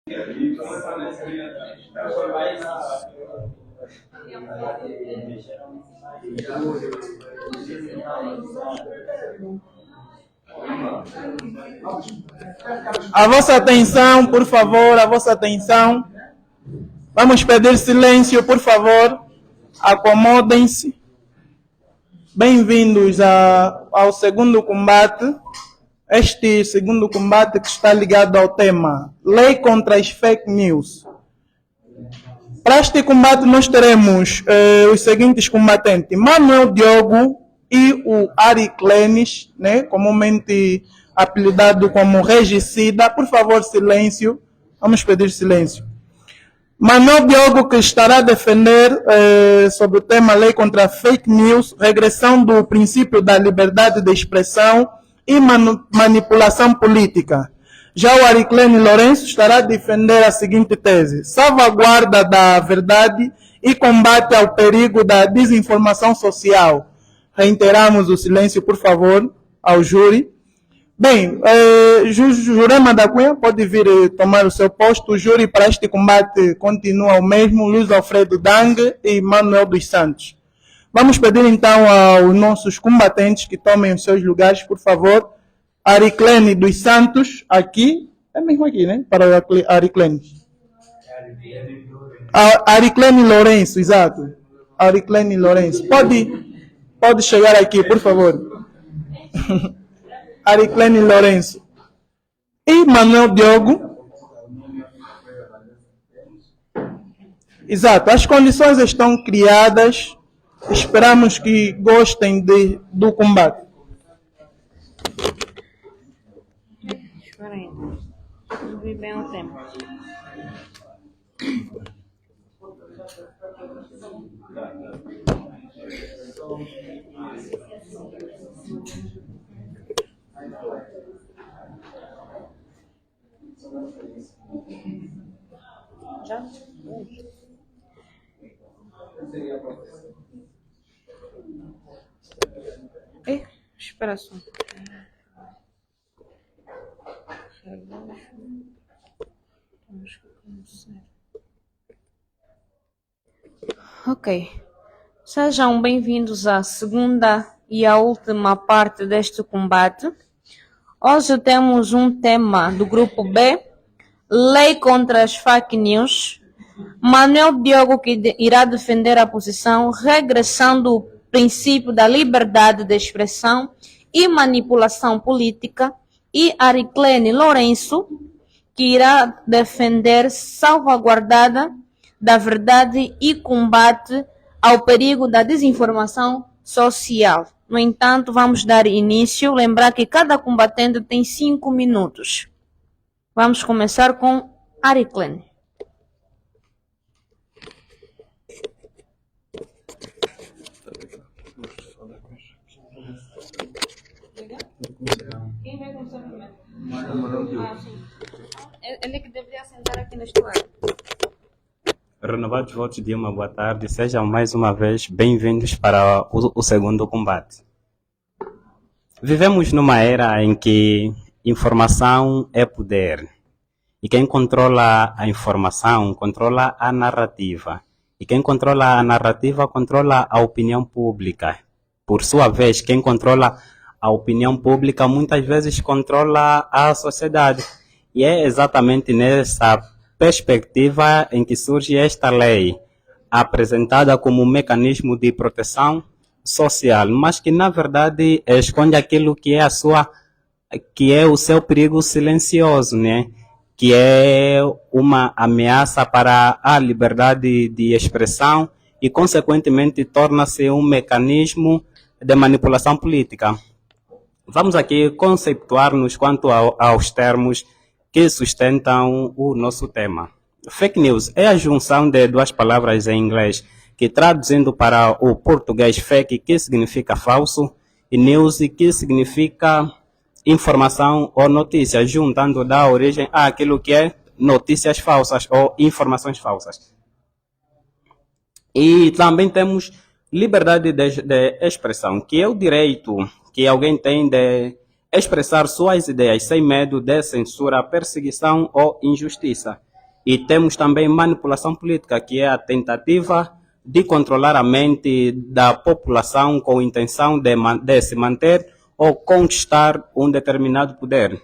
A vossa atenção, por favor, a vossa atenção. Vamos pedir silêncio, por favor. Acomodem-se. Bem-vindos ao segundo combate. Este segundo combate que está ligado ao tema Lei contra as Fake News. Para este combate nós teremos os seguintes combatentes: Manuel Diogo e o Ari Clenis, né, comumente apelidado como Regicida. Por favor, silêncio. Vamos pedir silêncio. Manuel Diogo, que estará a defender sobre o tema Lei contra Fake News, regressão do princípio da liberdade de expressão e manipulação política. Já o Ariclene Lourenço estará a defender a seguinte tese: salvaguarda da verdade e combate ao perigo da desinformação social. Reiteramos o silêncio, por favor, ao júri. Bem, Jurema da Cunha pode vir tomar o seu posto. O júri para este combate continua o mesmo: Luiz Alfredo Dang e Manuel dos Santos. Vamos pedir então aos nossos combatentes que tomem os seus lugares, por favor. Ariclene dos Santos, aqui, é mesmo aqui, né? Para o Ariclene. Ariclene Lourenço, exato. Ariclene Lourenço. Pode chegar aqui, por favor. Ariclene Lourenço. E Manuel Diogo. Exato, as condições estão criadas. Esperamos que gostem do combate. Espera aí. Não vi bem o tempo. Já? Espera só. Ok. Sejam bem-vindos à segunda e à última parte deste combate. Hoje temos um tema do grupo B, Lei contra as Fake News. Manuel Diogo, que irá defender a posição regressando o princípio da liberdade de expressão e manipulação política, e Ariclene Lourenço, que irá defender salvaguardada da verdade e combate ao perigo da desinformação social. No entanto, vamos dar início. Lembrar que cada combatente tem 5 minutos. Vamos começar com Ariclene. Quem vai começar primeiro? Ele que deveria sentar aqui neste lado. Renovados votos de uma boa tarde, sejam mais uma vez bem-vindos para o segundo combate. Vivemos numa era em que informação é poder, e quem controla a informação controla a narrativa, e quem controla a narrativa controla a opinião pública. Por sua vez, quem controla a opinião pública muitas vezes controla a sociedade, e é exatamente nessa perspectiva em que surge esta lei, apresentada como um mecanismo de proteção social, mas que na verdade esconde aquilo que é o seu perigo silencioso, né? Que é uma ameaça para a liberdade de expressão e, consequentemente, torna-se um mecanismo de manipulação política. Vamos aqui conceituar-nos quanto aos termos que sustentam o nosso tema. Fake news é a junção de duas palavras em inglês, que traduzindo para o português fake, que significa falso, e news, que significa informação ou notícia, juntando da origem àquilo que é notícias falsas ou informações falsas. E também temos liberdade de expressão, que é o direito que alguém tem de expressar suas ideias sem medo de censura, perseguição ou injustiça. E temos também manipulação política, que é a tentativa de controlar a mente da população com a intenção de se manter ou conquistar um determinado poder.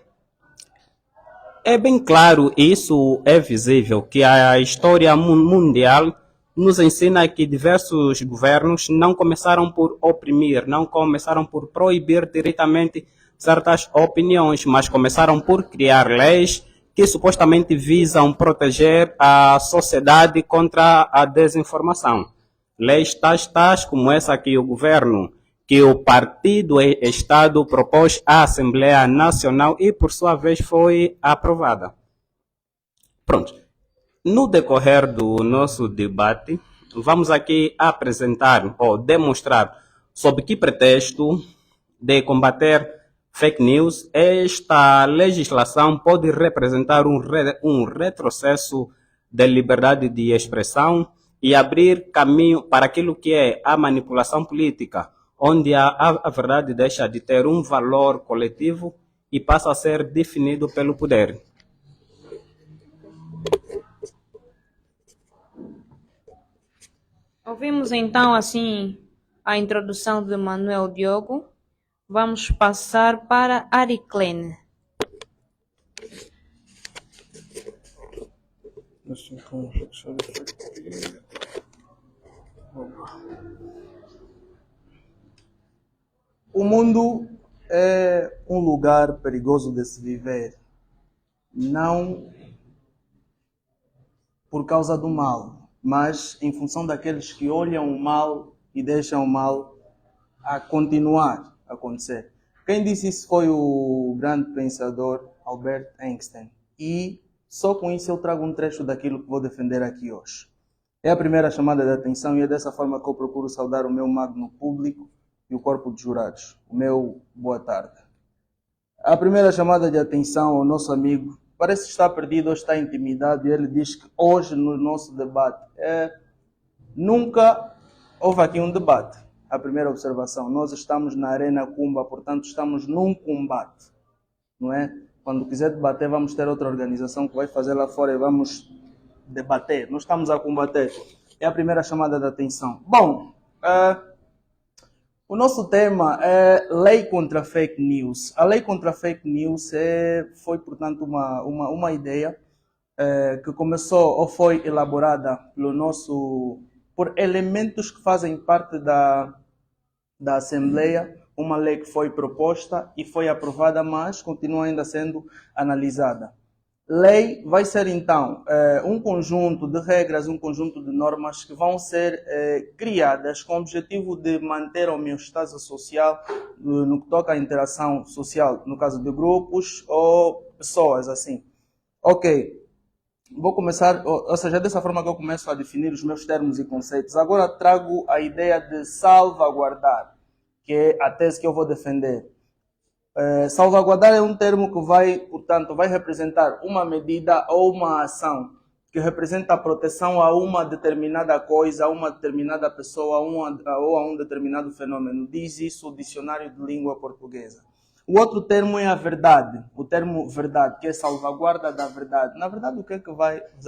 É bem claro, e isso é visível, que a história mundial nos ensina que diversos governos não começaram por oprimir, não começaram por proibir diretamente certas opiniões, mas começaram por criar leis que supostamente visam proteger a sociedade contra a desinformação. Leis tais como essa que o governo, que o Partido Estado propôs à Assembleia Nacional e, por sua vez, foi aprovada. Pronto. No decorrer do nosso debate, vamos aqui apresentar ou demonstrar sob que pretexto de combater fake news, esta legislação pode representar um retrocesso da liberdade de expressão e abrir caminho para aquilo que é a manipulação política, onde a verdade deixa de ter um valor coletivo e passa a ser definido pelo poder. Ouvimos então assim a introdução de Manuel Diogo. Vamos passar para Ariclene. O mundo é um lugar perigoso de se viver, não por causa do mal, mas em função daqueles que olham o mal e deixam o mal a continuar a acontecer. Quem disse isso foi o grande pensador Albert Einstein. E só com isso eu trago um trecho daquilo que vou defender aqui hoje. É a primeira chamada de atenção e é dessa forma que eu procuro saudar o meu magno público e o corpo de jurados. O meu boa tarde. A primeira chamada de atenção ao nosso amigo parece estar perdido ou está intimidado e ele diz que hoje no nosso debate nunca houve aqui um debate. A primeira observação, nós estamos na Arena Kumba, portanto estamos num combate, não é? Quando quiser debater, vamos ter outra organização que vai fazer lá fora e vamos debater. Nós estamos a combater. É a primeira chamada de atenção. Bom, o nosso tema é Lei contra Fake News. A Lei contra Fake News foi, portanto, uma ideia que começou ou foi elaborada por elementos que fazem parte da Assembleia, uma lei que foi proposta e foi aprovada, mas continua ainda sendo analisada. Lei vai ser, então, um conjunto de regras, um conjunto de normas que vão ser criadas com o objetivo de manter a homeostase social no que toca à interação social, no caso de grupos ou pessoas, assim. Ok. Vou começar, ou seja, dessa forma que eu começo a definir os meus termos e conceitos. Agora trago a ideia de salvaguardar, que é a tese que eu vou defender. Salvaguardar é um termo que vai representar uma medida ou uma ação que representa a proteção a uma determinada coisa, a uma determinada pessoa ou a um determinado fenômeno. Diz isso o dicionário de língua portuguesa. O outro termo é a verdade, o termo verdade, que é salvaguarda da verdade. Na verdade, o que é que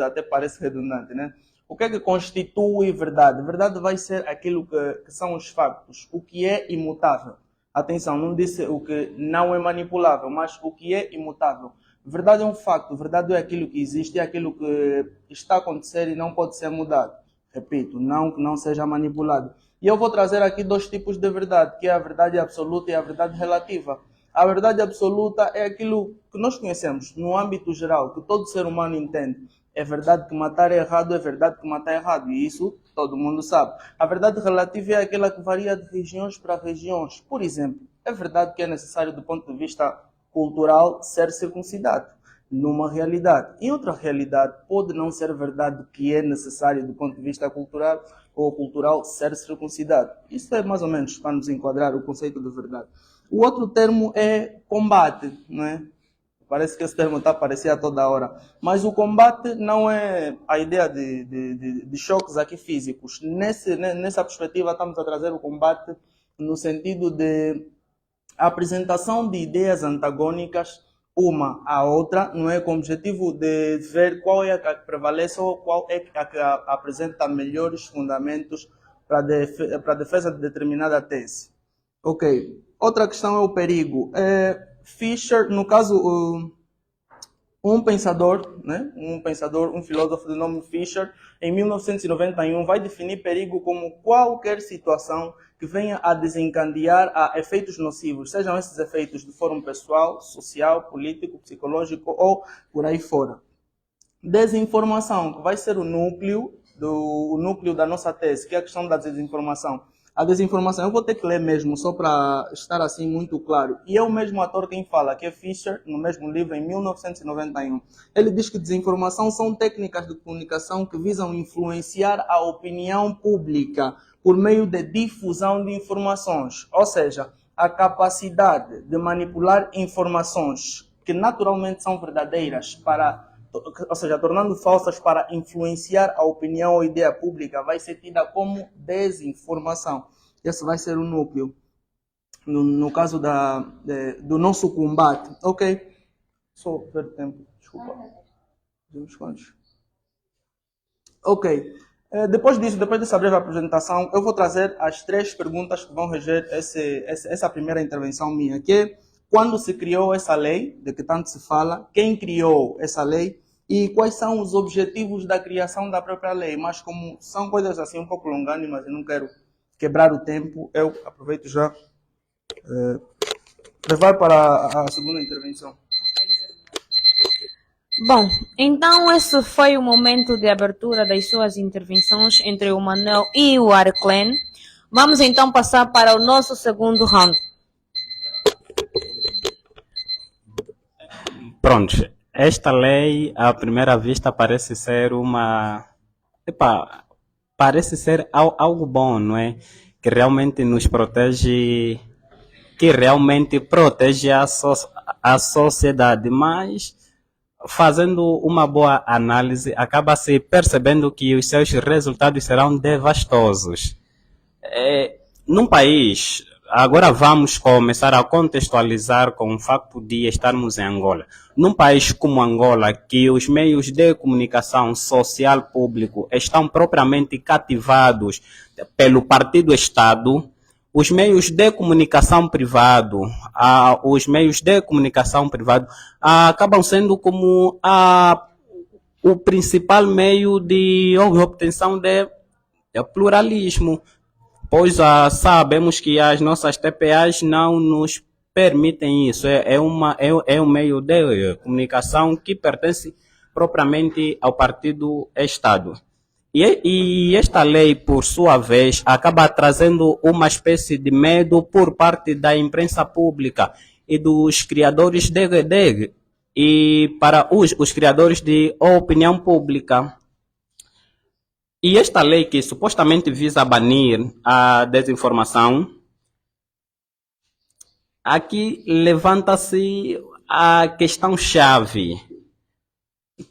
até parece redundante, né? O que é que constitui verdade? Verdade vai ser aquilo que são os factos, o que é imutável. Atenção, não disse o que não é manipulável, mas o que é imutável. Verdade é um facto, verdade é aquilo que existe, é aquilo que está a acontecer e não pode ser mudado. Repito, não que não seja manipulado. E eu vou trazer aqui dois tipos de verdade, que é a verdade absoluta e a verdade relativa. A verdade absoluta é aquilo que nós conhecemos no âmbito geral, que todo ser humano entende. É verdade que matar é errado, é verdade que matar é errado. E isso todo mundo sabe. A verdade relativa é aquela que varia de regiões para regiões. Por exemplo, é verdade que é necessário, do ponto de vista cultural, ser circuncidado numa realidade. Em outra realidade, pode não ser verdade que é necessário, do ponto de vista cultural ou cultural, ser circuncidado. Isso é mais ou menos para nos enquadrar o conceito de verdade. O outro termo é combate, não é? Parece que esse termo está aparecendo a toda hora. Mas o combate não é a ideia de choques aqui físicos. Nessa perspectiva, estamos a trazer o combate no sentido de apresentação de ideias antagônicas uma à outra, não é? Com o objetivo de ver qual é a que prevalece ou qual é a que apresenta melhores fundamentos para a defesa de determinada tese. Ok. Outra questão é o perigo. Fisher, no caso, um pensador, né? Um filósofo de nome Fisher, em 1991, vai definir perigo como qualquer situação que venha a desencadear a efeitos nocivos, sejam esses efeitos de forma pessoal, social, político, psicológico ou por aí fora. Desinformação, que vai ser o núcleo da nossa tese, que é a questão da desinformação. A desinformação, eu vou ter que ler mesmo, só para estar assim muito claro. E é o mesmo ator quem fala, que é Fisher, no mesmo livro, em 1991. Ele diz que desinformação são técnicas de comunicação que visam influenciar a opinião pública por meio de difusão de informações. Ou seja, a capacidade de manipular informações que naturalmente são verdadeiras ou seja, tornando falsas para influenciar a opinião ou ideia pública, vai ser tida como desinformação. Esse vai ser o núcleo, no caso do nosso combate. Ok? Só perder tempo, desculpa. Ok. Depois dessa breve apresentação, eu vou trazer as 3 perguntas que vão reger essa primeira intervenção minha, que é quando se criou essa lei, de que tanto se fala, quem criou essa lei, e quais são os objetivos da criação da própria lei. Mas como são coisas assim um pouco longânimas e não quero quebrar o tempo, eu aproveito já levar para a segunda intervenção. Bom, então esse foi o momento de abertura das suas intervenções entre o Manuel e o Arclen. Vamos então passar para o nosso segundo round. Pronto. Esta lei, à primeira vista, parece ser parece ser algo bom, não é? Que realmente nos protege, que realmente protege a sociedade, mas fazendo uma boa análise, acaba se percebendo que os seus resultados serão devastadosos. Num país, agora vamos começar a contextualizar com o facto de estarmos em Angola. Num país como Angola, que os meios de comunicação social público estão propriamente cativados pelo Partido-Estado, os meios de comunicação privado, acabam sendo como o principal meio de obtenção de pluralismo. Pois sabemos que as nossas TPAs não nos permitem isso. É um meio de comunicação que pertence propriamente ao Partido-Estado. E esta lei, por sua vez, acaba trazendo uma espécie de medo por parte da imprensa pública e dos criadores e para os criadores de opinião pública. E esta lei que supostamente visa banir a desinformação, aqui levanta-se a questão-chave.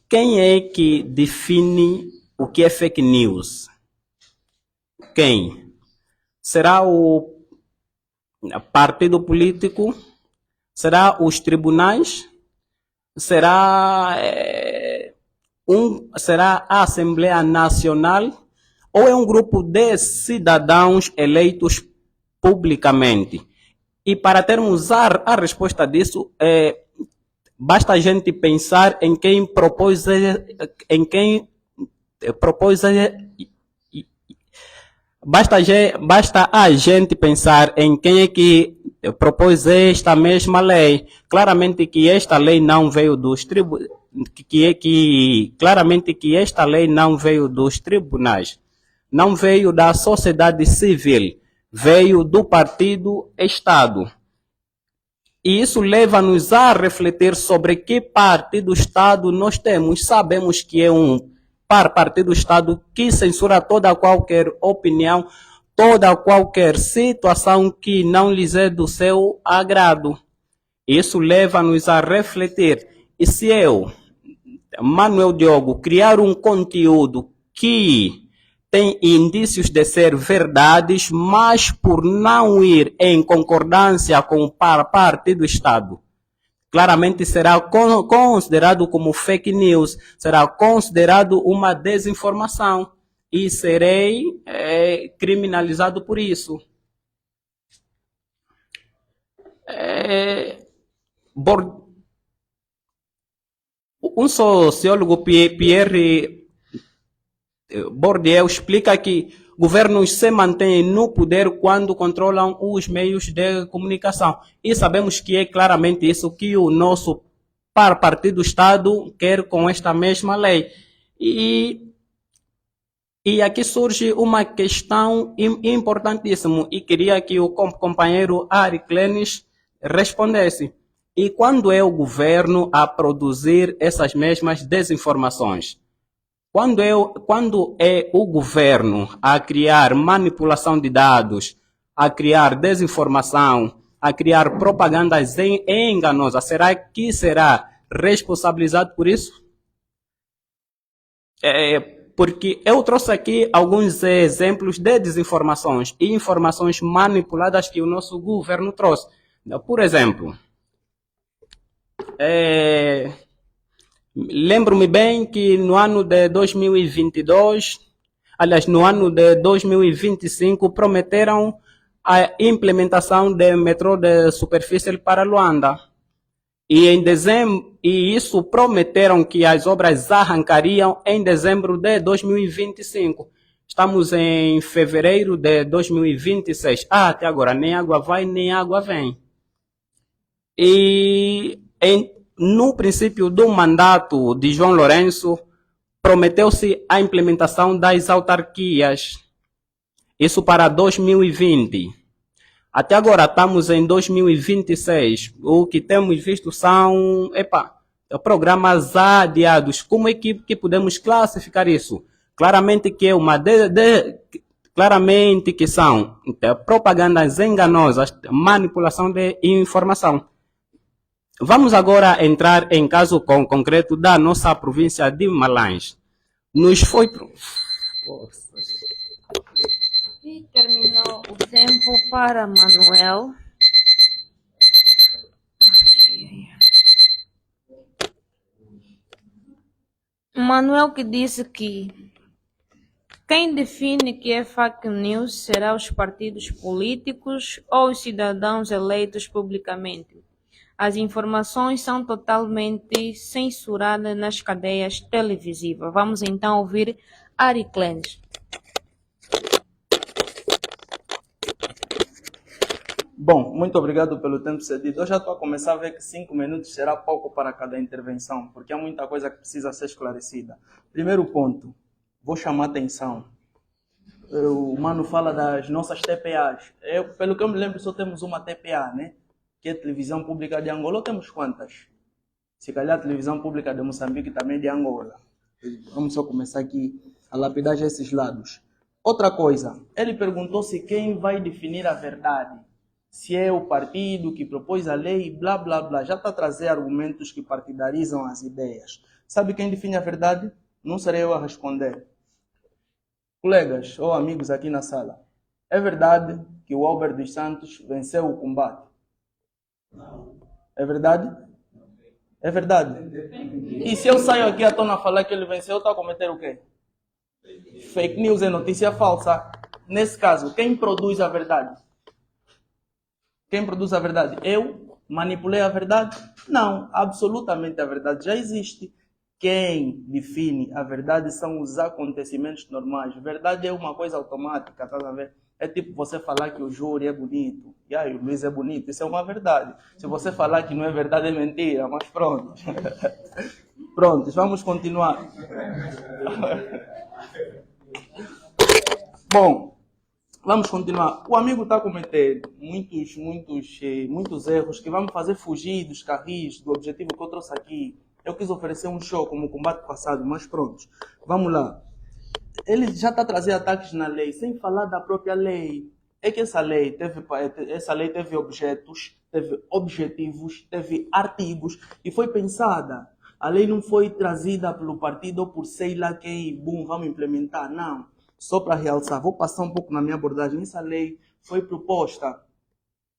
Quem é que define o que é fake news? Quem? Será o partido político? Será os tribunais? Será a Assembleia Nacional? Ou é um grupo de cidadãos eleitos publicamente? E para termos a resposta disso, basta a gente pensar em quem propôs basta a gente pensar em quem é que propôs esta mesma lei. Claramente que esta lei não veio dos claramente que esta lei não veio dos tribunais, não veio da sociedade civil, veio do Partido-Estado. E isso leva-nos a refletir sobre que Partido-Estado nós temos. Sabemos que é um Partido-Estado que censura toda qualquer opinião, toda qualquer situação que não lhes é do seu agrado. Isso leva-nos a refletir. E se eu, Manuel Diogo, criar um conteúdo que tem indícios de ser verdades, mas por não ir em concordância com o Partido-Estado, claramente será considerado como fake news, será considerado uma desinformação e serei criminalizado por isso. Um sociólogo, Pierre Bourdieu, explica que governos se mantêm no poder quando controlam os meios de comunicação. E sabemos que é claramente isso que o nosso Partido do Estado quer com esta mesma lei. E aqui surge uma questão importantíssima e queria que o companheiro Ari Clenis respondesse. E quando é o governo a produzir essas mesmas desinformações? Quando é o governo a criar manipulação de dados, a criar desinformação, a criar propagandas enganosas, será que será responsabilizado por isso? Porque eu trouxe aqui alguns exemplos de desinformações e informações manipuladas que o nosso governo trouxe. Por exemplo, lembro-me bem que no ano de 2022, aliás, no ano de 2025, prometeram a implementação de metrô de superfície para Luanda. E em dezembro, e isso prometeram que as obras arrancariam em dezembro de 2025. Estamos em fevereiro de 2026. Até agora nem água vai, nem água vem. E no princípio do mandato de João Lourenço, prometeu-se a implementação das autarquias. Isso para 2020. Até agora estamos em 2026. O que temos visto são programas adiados. Como é que podemos classificar isso? Claramente que é claramente que são propagandas enganosas, manipulação de informação. Vamos agora entrar em caso concreto da nossa província de Malães. Nos foi... E terminou o tempo para Manuel. Manuel que disse que quem define que é fake news será os partidos políticos ou os cidadãos eleitos publicamente. As informações são totalmente censuradas nas cadeias televisivas. Vamos então ouvir Ari Clenis. Bom, muito obrigado pelo tempo cedido. Eu já estou a começar a ver que 5 minutos será pouco para cada intervenção, porque há muita coisa que precisa ser esclarecida. Primeiro ponto, vou chamar a atenção. O Mano fala das nossas TPAs. Pelo que eu me lembro, só temos uma TPA, né? Que é a Televisão Pública de Angola. Ou temos quantas? Se calhar a Televisão Pública de Moçambique também é de Angola. Vamos só começar aqui a lapidar esses lados. Outra coisa, ele perguntou se quem vai definir a verdade. Se é o partido que propôs a lei, blá, blá, blá. Já está a trazer argumentos que partidarizam as ideias. Sabe quem define a verdade? Não serei eu a responder. Colegas ou amigos aqui na sala, é verdade que o Albert dos Santos venceu o combate? Não. É verdade? É verdade. E se eu saio aqui à tona falar que ele venceu, está a cometer o quê? Fake news é notícia falsa. Nesse caso, quem produz a verdade? Quem produz a verdade? Eu? Manipulei a verdade? Não, absolutamente a verdade já existe. Quem define a verdade são os acontecimentos normais. Verdade é uma coisa automática, tá a ver? É tipo você falar que o júri é bonito. E aí, o Luiz é bonito. Isso é uma verdade. Se você falar que não é verdade, é mentira. Mas pronto. Prontos, vamos continuar. Bom, vamos continuar. O amigo está a cometer muitos erros que vão me fazer fugir dos carris, do objetivo que eu trouxe aqui. Eu quis oferecer um show como o combate passado, mas pronto. Vamos lá. Ele já está a trazer ataques na lei, sem falar da própria lei. É que essa lei teve objetos, teve objetivos, teve artigos e foi pensada. A lei não foi trazida pelo partido ou por sei lá quem, vamos implementar, não. Só para realçar, vou passar um pouco na minha abordagem. Essa lei foi proposta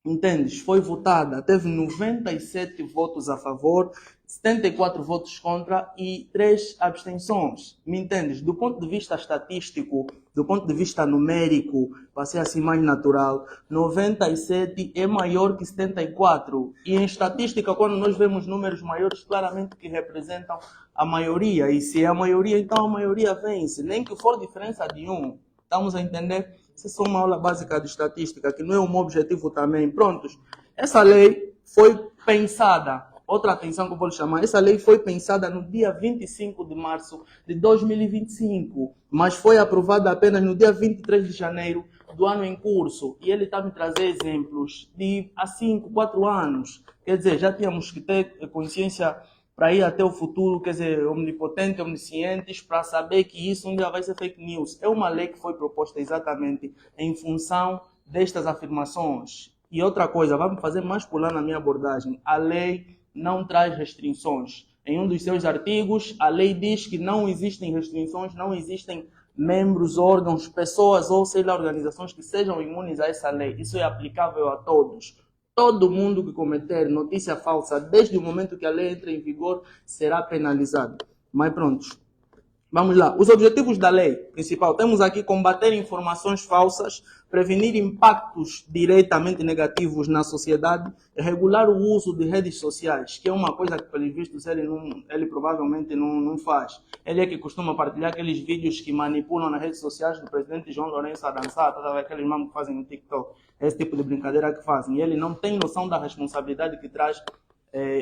Entendes? Foi votada, teve 97 votos a favor, 74 votos contra e 3 abstenções. Me entendes? Do ponto de vista estatístico, do ponto de vista numérico, para ser assim mais natural, 97 é maior que 74. E em estatística, quando nós vemos números maiores, claramente que representam a maioria. E se é a maioria, então a maioria vence. Nem que for diferença de um. Estamos a entender? Isso é só uma aula básica de estatística, que não é um objetivo também. Prontos. Essa lei foi pensada, outra atenção que eu vou lhe chamar, essa lei foi pensada no dia 25 de março de 2025, mas foi aprovada apenas no dia 23 de janeiro do ano em curso. E ele está me trazer exemplos de há 5, 4 anos. Quer dizer, já tínhamos que ter consciência para ir até o futuro, quer dizer, omnipotente, omniscientes, para saber que isso um dia vai ser fake news. É uma lei que foi proposta exatamente em função destas afirmações. E outra coisa, vamos fazer mais pular na minha abordagem. A lei não traz restrições. Em um dos seus artigos, a lei diz que não existem restrições, não existem membros, órgãos, pessoas ou, sei lá, organizações que sejam imunes a essa lei. Isso é aplicável a todos. Todo mundo que cometer notícia falsa, desde o momento que a lei entra em vigor, será penalizado. Mas pronto. Vamos lá. Os objetivos da lei principal. Temos aqui combater informações falsas, prevenir impactos diretamente negativos na sociedade, regular o uso de redes sociais, que é uma coisa que, pelos vistos, ele provavelmente não faz. Ele é que costuma partilhar aqueles vídeos que manipulam nas redes sociais do presidente João Lourenço a dançar, aqueles mamos que fazem no TikTok. Esse tipo de brincadeira que fazem. E ele não tem noção da responsabilidade que traz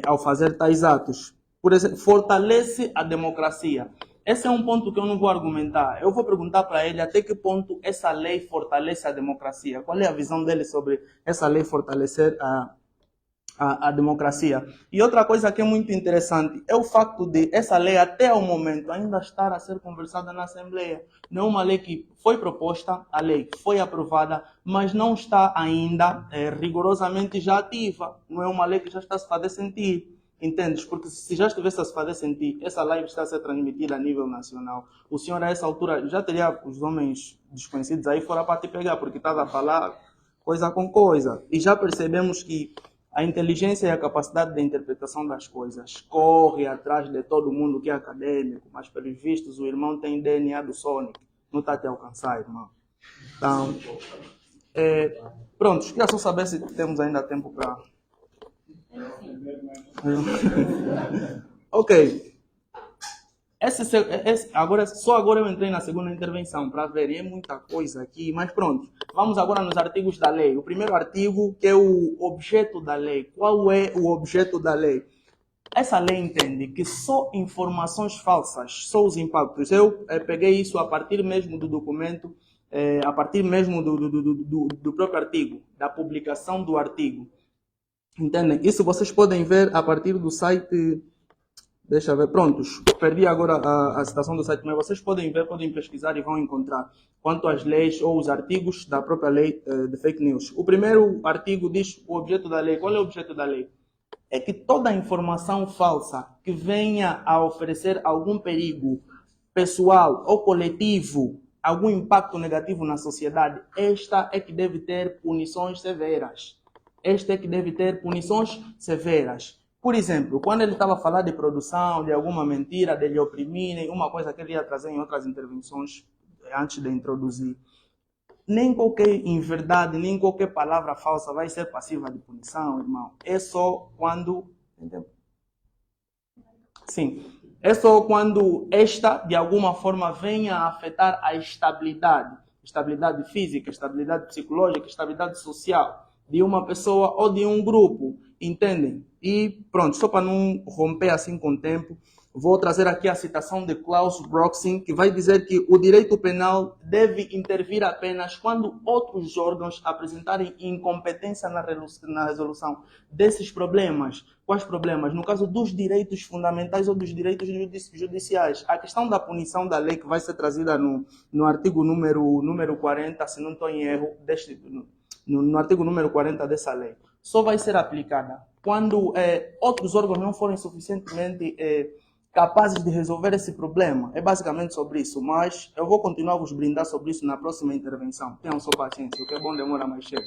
ao fazer tais atos. Por exemplo, fortalece a democracia. Esse é um ponto que eu não vou argumentar. Eu vou perguntar para ele até que ponto essa lei fortalece a democracia. Qual é a visão dele sobre essa lei fortalecer a democracia? E outra coisa que é muito interessante é o facto de essa lei, até o momento, ainda estar a ser conversada na Assembleia. Não é uma lei que foi proposta, a lei foi aprovada, mas não está ainda rigorosamente já ativa. Não é uma lei que já está a se fazer sentir. Entendes? Porque se já estivesse a se fazer sentir, essa live está a ser transmitida a nível nacional. O senhor, a essa altura, já teria os homens desconhecidos aí fora para te pegar, porque estava a falar coisa com coisa. E já percebemos que a inteligência e a capacidade de interpretação das coisas corre atrás de todo mundo que é acadêmico, mas pelos vistos o irmão tem DNA do Sonic. Não está a te alcançar, irmão. Então, pronto, queria só saber se temos ainda tempo para... Ok. Só agora eu entrei na segunda intervenção para ver, e é muita coisa aqui, mas pronto. Vamos agora nos artigos da lei. O primeiro artigo, que é o objeto da lei. Qual é o objeto da lei? Essa lei entende que só informações falsas, só os impactos. Eu peguei isso a partir mesmo do documento, a partir mesmo do próprio artigo, da publicação do artigo. Entendem? Isso vocês podem ver a partir do site. Deixa eu ver, prontos. Perdi agora a citação do site, mas vocês podem ver, podem pesquisar e vão encontrar quanto às leis ou os artigos da própria lei de fake news. O primeiro artigo diz o objeto da lei. Qual é o objeto da lei? É que toda informação falsa que venha a oferecer algum perigo pessoal ou coletivo, algum impacto negativo na sociedade, esta é que deve ter punições severas. Este é que deve ter punições severas. Por exemplo, quando ele estava a falar de produção, de alguma mentira, de lhe oprimirem, uma coisa que ele ia trazer em outras intervenções antes de introduzir, nem qualquer inverdade, nem qualquer palavra falsa vai ser passiva de punição, irmão. É só quando... Entendeu? Sim. É só quando esta, de alguma forma, venha a afetar a estabilidade. Estabilidade física, estabilidade psicológica, estabilidade social de uma pessoa ou de um grupo, entendem? E pronto, só para não romper assim com o tempo, vou trazer aqui a citação de Klaus Broxing, que vai dizer que o direito penal deve intervir apenas quando outros órgãos apresentarem incompetência na resolução desses problemas. Quais problemas? No caso dos direitos fundamentais ou dos direitos judiciais. A questão da punição da lei, que vai ser trazida no artigo número 40, se não estou em erro, no artigo número 40 dessa lei, só vai ser aplicada quando outros órgãos não forem suficientemente capazes de resolver esse problema. É basicamente sobre isso, mas eu vou continuar a vos brindar sobre isso na próxima intervenção. Tenham só paciência, o que é bom demora mais cedo.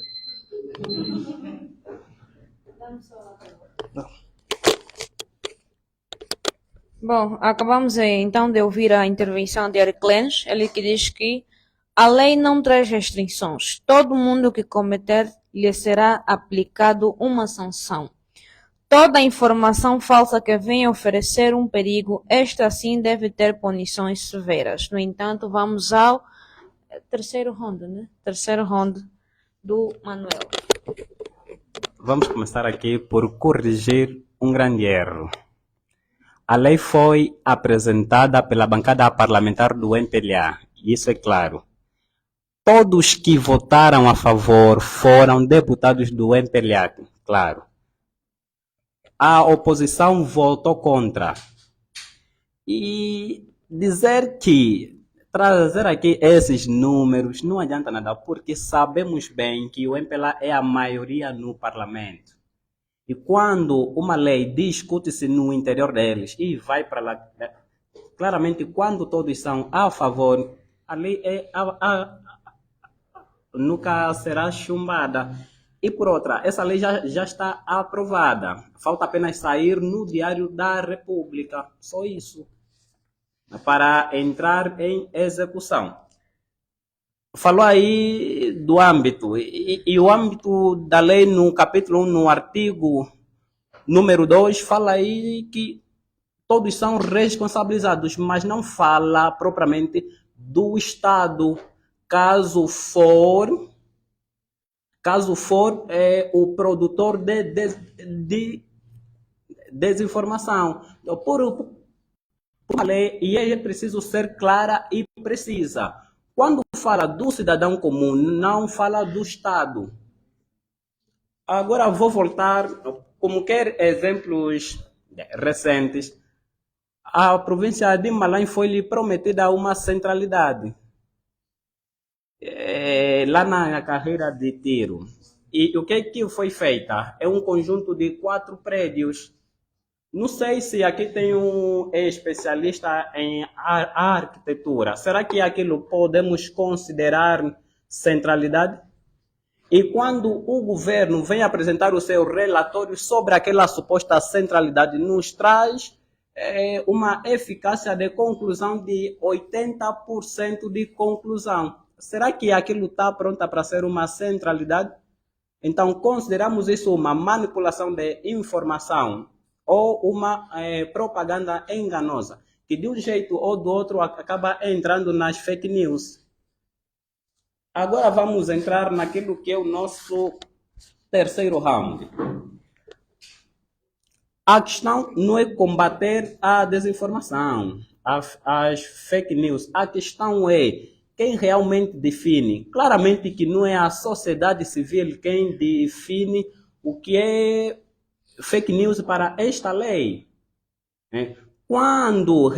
Bom, acabamos então de ouvir a intervenção de Heracles, ele que diz que a lei não traz restrições. Todo mundo que cometer lhe será aplicado uma sanção. Toda informação falsa que venha oferecer um perigo, esta sim deve ter punições severas. No entanto, vamos ao terceiro round, né? Terceiro round do Manuel. Vamos começar aqui por corrigir um grande erro. A lei foi apresentada pela bancada parlamentar do MPLA, isso é claro. Todos que votaram a favor foram deputados do MPLA, claro. A oposição votou contra. E trazer aqui esses números não adianta nada, porque sabemos bem que o MPLA é a maioria no parlamento. E quando uma lei discute-se no interior deles e vai para lá, claramente quando todos são a favor, a lei nunca será chumbada. E por outra, essa lei já está aprovada. Falta apenas sair no Diário da República. Só isso. Para entrar em execução. Falou aí do âmbito. E o âmbito da lei no capítulo 1, no artigo número 2, fala aí que todos são responsabilizados, mas não fala propriamente do Estado. Caso for o produtor de desinformação. Então, por a lei, e é preciso ser clara e precisa. Quando fala do cidadão comum, não fala do Estado. Agora vou voltar, como quer exemplos recentes, a província de Malém foi-lhe prometida uma centralidade. Lá na carreira de tiro. E o que foi feita? É um conjunto de 4 prédios. Não sei se aqui tem um especialista em arquitetura. Será que aquilo podemos considerar centralidade? E quando o governo vem apresentar o seu relatório sobre aquela suposta centralidade, nos traz uma eficácia de conclusão de 80% de conclusão. Será que aquilo está pronto para ser uma centralidade? Então, consideramos isso uma manipulação de informação ou uma propaganda enganosa, que de um jeito ou do outro acaba entrando nas fake news. Agora vamos entrar naquilo que é o nosso terceiro round. A questão não é combater a desinformação, as fake news. A questão é quem realmente define. Claramente que não é a sociedade civil quem define o que é fake news para esta lei. Quando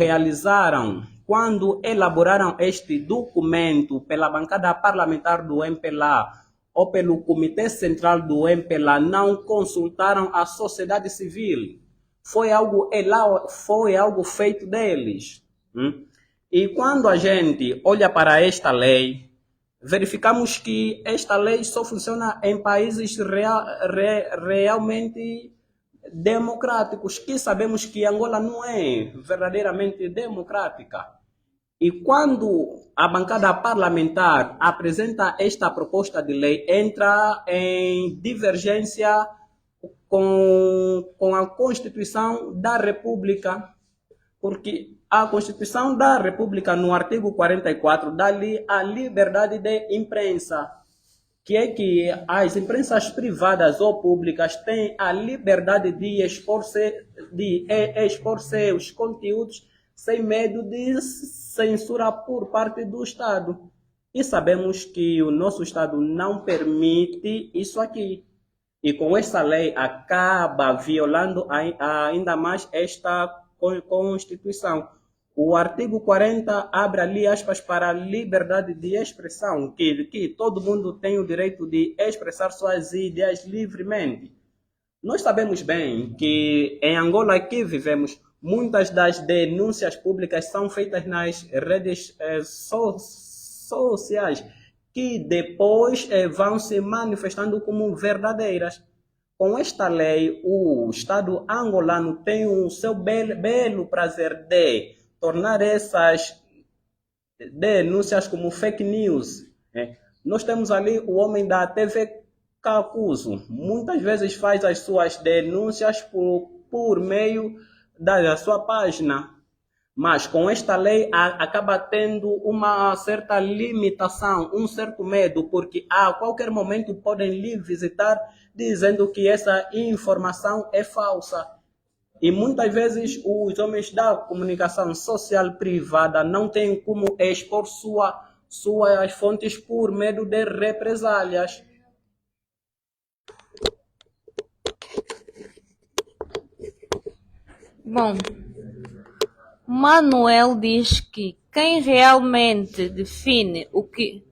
elaboraram este documento pela bancada parlamentar do MPLA ou pelo Comitê Central do MPLA, não consultaram a sociedade civil. Foi algo feito deles. E quando a gente olha para esta lei, verificamos que esta lei só funciona em países realmente democráticos, que sabemos que Angola não é verdadeiramente democrática. E quando a bancada parlamentar apresenta esta proposta de lei, entra em divergência com a Constituição da República, porque a Constituição da República, no artigo 44, dá-lhe a liberdade de imprensa, que é que as imprensas privadas ou públicas têm a liberdade de expor seus conteúdos sem medo de censura por parte do Estado. E sabemos que o nosso Estado não permite isso aqui. E com essa lei acaba violando ainda mais esta Constituição. O artigo 40 abre ali aspas para a liberdade de expressão, que todo mundo tem o direito de expressar suas ideias livremente. Nós sabemos bem que em Angola que vivemos, muitas das denúncias públicas são feitas nas redes sociais, que depois vão se manifestando como verdadeiras. Com esta lei, o Estado angolano tem o seu belo prazer de tornar essas denúncias como fake news. Nós temos ali o homem da TV Cacuzo. Muitas vezes faz as suas denúncias por meio da sua página. Mas com esta lei acaba tendo uma certa limitação, um certo medo, porque a qualquer momento podem lhe visitar dizendo que essa informação é falsa. E muitas vezes os homens da comunicação social privada não têm como expor suas fontes por medo de represálias. Bom, Manuel diz que quem realmente define o que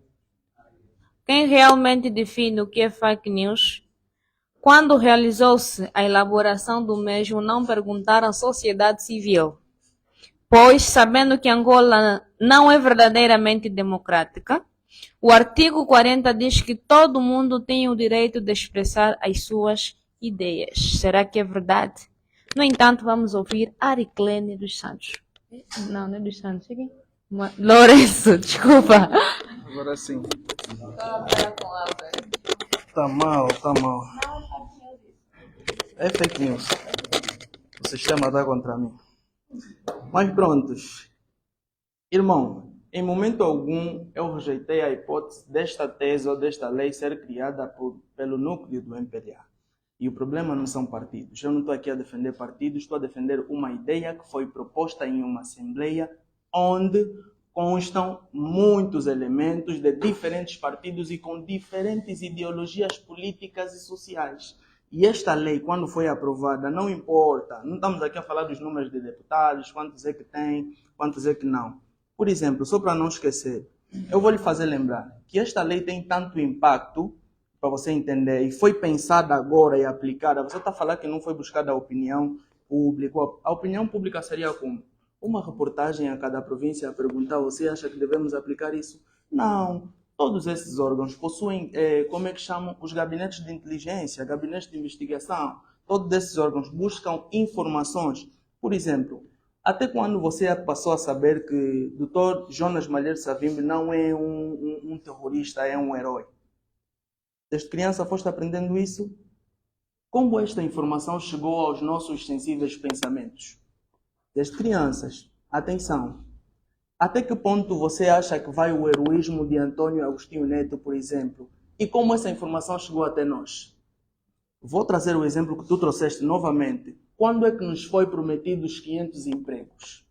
é fake news, quando realizou-se a elaboração do mesmo, não perguntaram à sociedade civil, pois, sabendo que Angola não é verdadeiramente democrática, o artigo 40 diz que todo mundo tem o direito de expressar as suas ideias. Será que é verdade? No entanto, vamos ouvir Ariclene dos Santos. Não é dos Santos, aqui. Lourenço, desculpa. Agora sim. Tá mal. É fake news. O sistema está contra mim. Mas prontos. Irmão, em momento algum eu rejeitei a hipótese desta tese ou desta lei ser criada pelo núcleo do MPLA. E o problema não são partidos. Eu não estou aqui a defender partidos, estou a defender uma ideia que foi proposta em uma assembleia onde constam muitos elementos de diferentes partidos e com diferentes ideologias políticas e sociais. E esta lei, quando foi aprovada, não importa, não estamos aqui a falar dos números de deputados, quantos é que tem, quantos é que não. Por exemplo, só para não esquecer, eu vou lhe fazer lembrar que esta lei tem tanto impacto, para você entender, e foi pensada agora e aplicada. Você está falando que não foi buscada a opinião pública. A opinião pública seria como? Uma reportagem a cada província a perguntar: você acha que devemos aplicar isso? Não. Todos esses órgãos possuem, como é que chamam? Os gabinetes de inteligência, gabinetes de investigação. Todos esses órgãos buscam informações. Por exemplo, até quando você passou a saber que o Dr. Jonas Malheiro Savimbi não é um terrorista, é um herói? Desde criança foste aprendendo isso? Como esta informação chegou aos nossos sensíveis pensamentos? Desde crianças. Atenção. Até que ponto você acha que vai o heroísmo de Antônio Agostinho Neto, por exemplo? E como essa informação chegou até nós? Vou trazer o exemplo que tu trouxeste novamente. Quando é que nos foi prometido os 500 empregos?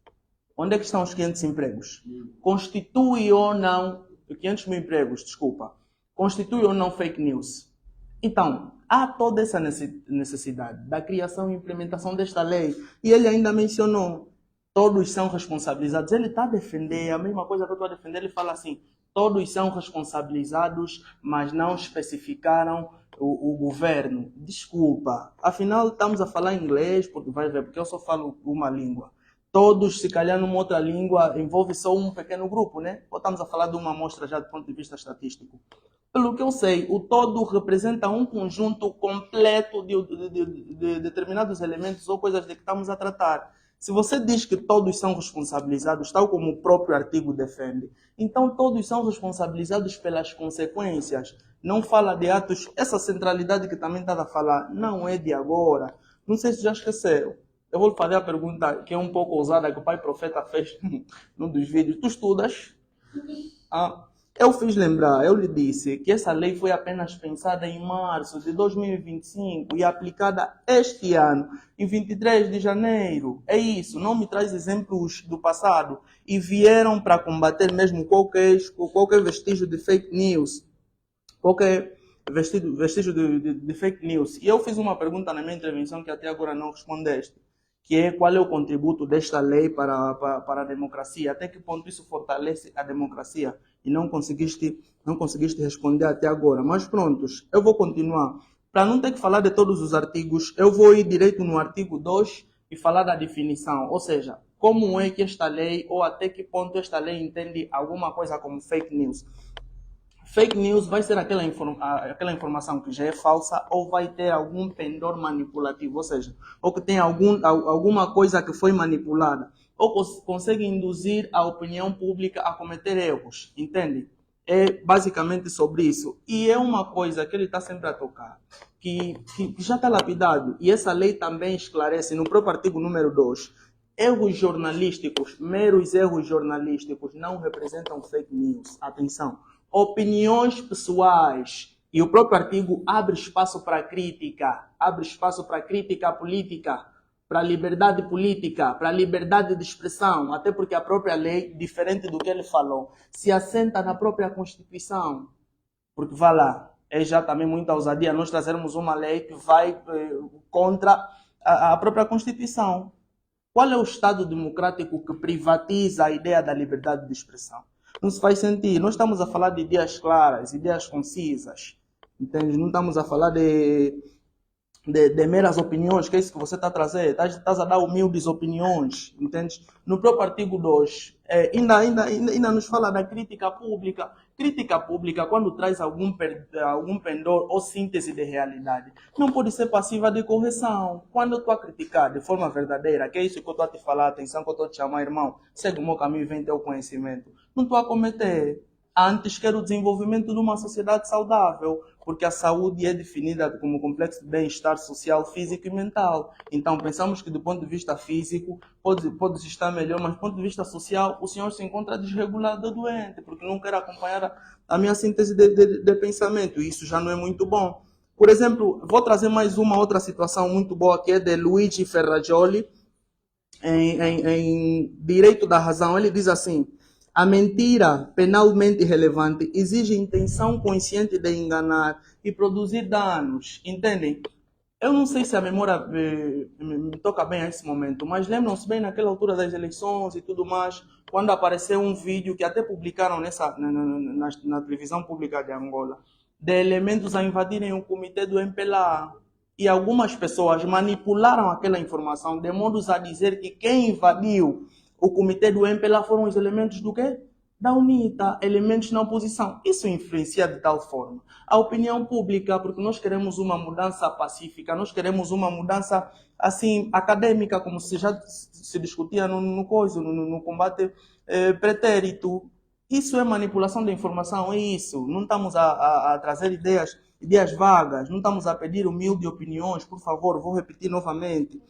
Onde é que estão os 500 empregos? Constitui ou não... 500 mil empregos, desculpa. Constitui ou não fake news? Então, há toda essa necessidade da criação e implementação desta lei. E ele ainda mencionou, todos são responsabilizados. Ele está a defender, a mesma coisa que eu estou a defender, ele fala assim, todos são responsabilizados, mas não especificaram o governo. Desculpa, afinal estamos a falar inglês, porque vai ver, porque eu só falo uma língua. Todos, se calhar numa outra língua, envolve só um pequeno grupo, né? Ou estamos a falar de uma amostra já do ponto de vista estatístico. Pelo que eu sei, o todo representa um conjunto completo de determinados elementos ou coisas de que estamos a tratar. Se você diz que todos são responsabilizados, tal como o próprio artigo defende, então todos são responsabilizados pelas consequências. Não fala de atos... Essa centralidade que também está a falar não é de agora. Não sei se já esqueceram. Eu vou lhe fazer a pergunta que é um pouco ousada, que o pai profeta fez num dos vídeos. Tu estudas? Eu fiz lembrar, eu lhe disse que essa lei foi apenas pensada em março de 2025 e aplicada este ano, em 23 de janeiro. É isso, não me traz exemplos do passado. E vieram para combater mesmo qualquer vestígio de fake news. Qualquer vestígio de fake news. E eu fiz uma pergunta na minha intervenção que até agora não respondeste, que é qual é o contributo desta lei para a democracia, até que ponto isso fortalece a democracia, e não conseguiste responder até agora. Mas prontos, eu vou continuar. Para não ter que falar de todos os artigos, eu vou ir direito no artigo 2 e falar da definição, ou seja, como é que esta lei, ou até que ponto esta lei entende alguma coisa como fake news. fake news vai ser aquela informação que já é falsa ou vai ter algum pendor manipulativo, ou seja, ou que tem alguma coisa que foi manipulada, ou consegue induzir a opinião pública a cometer erros, entende? É basicamente sobre isso. E é uma coisa que ele está sempre a tocar, que já está lapidado, e essa lei também esclarece no próprio artigo número 2, erros jornalísticos, meros erros jornalísticos não representam fake news. Atenção. Opiniões pessoais. E o próprio artigo abre espaço para crítica política, para liberdade política, para liberdade de expressão, até porque a própria lei, diferente do que ele falou, se assenta na própria Constituição. Porque vai lá, é já também muita ousadia nós trazermos uma lei que vai contra a própria Constituição. Qual é o Estado democrático que privatiza a ideia da liberdade de expressão? Não se faz sentido. Nós estamos a falar de ideias claras, ideias concisas. Entende? Não estamos a falar de meras opiniões, que é isso que você está a trazer. Estás a dar humildes opiniões. Entende? No próprio artigo 2, ainda nos fala da crítica pública. Crítica pública, quando traz algum pendor ou síntese de realidade, não pode ser passiva de correção. Quando eu estou a criticar de forma verdadeira, que é isso que eu estou a te falar, atenção que eu estou a te chamar, irmão, segue o meu caminho e vem ter o conhecimento. Não estou a cometer. Antes quero o desenvolvimento de uma sociedade saudável, porque a saúde é definida como complexo de bem-estar social, físico e mental. Então, pensamos que do ponto de vista físico pode estar melhor, mas do ponto de vista social, o senhor se encontra desregulado, doente, porque não quer acompanhar a minha síntese de pensamento, e isso já não é muito bom. Por exemplo, vou trazer mais uma outra situação muito boa, que é de Luigi Ferrajoli, em Direito da Razão. Ele diz assim: a mentira penalmente relevante exige intenção consciente de enganar e produzir danos. Entendem? Eu não sei se a memória me toca bem a esse momento, mas lembram-se bem naquela altura das eleições e tudo mais, quando apareceu um vídeo que até publicaram na televisão pública de Angola, de elementos a invadirem o comitê do MPLA. E algumas pessoas manipularam aquela informação de modo a dizer que quem invadiu o comitê do MPLA foram os elementos do quê? Da UNITA, elementos na oposição. Isso influencia de tal forma a opinião pública, porque nós queremos uma mudança pacífica, nós queremos uma mudança assim acadêmica, como se já se discutia no combate pretérito. Isso é manipulação da informação, é isso. Não estamos a trazer ideias vagas, não estamos a pedir humildes opiniões, por favor, vou repetir novamente.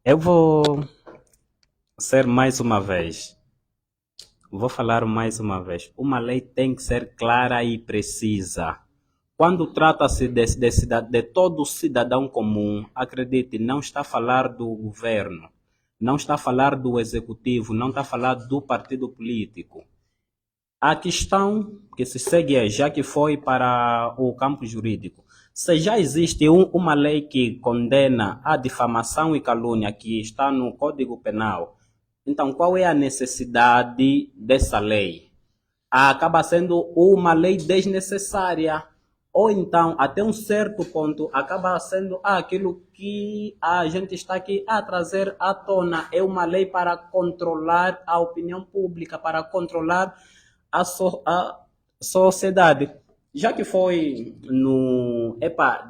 Eu vou ser mais uma vez. Vou falar mais uma vez. Uma lei tem que ser clara e precisa. Quando trata-se de todo cidadão comum, acredite, não está a falar do governo, não está a falar do executivo, não está a falar do partido político. A questão que se segue é, já que foi para o campo jurídico, se já existe uma lei que condena a difamação e calúnia que está no Código Penal, então qual é a necessidade dessa lei? Acaba sendo uma lei desnecessária, ou então, até um certo ponto, acaba sendo aquilo que a gente está aqui a trazer à tona. É uma lei para controlar a opinião pública, para controlar a sociedade. Já que foi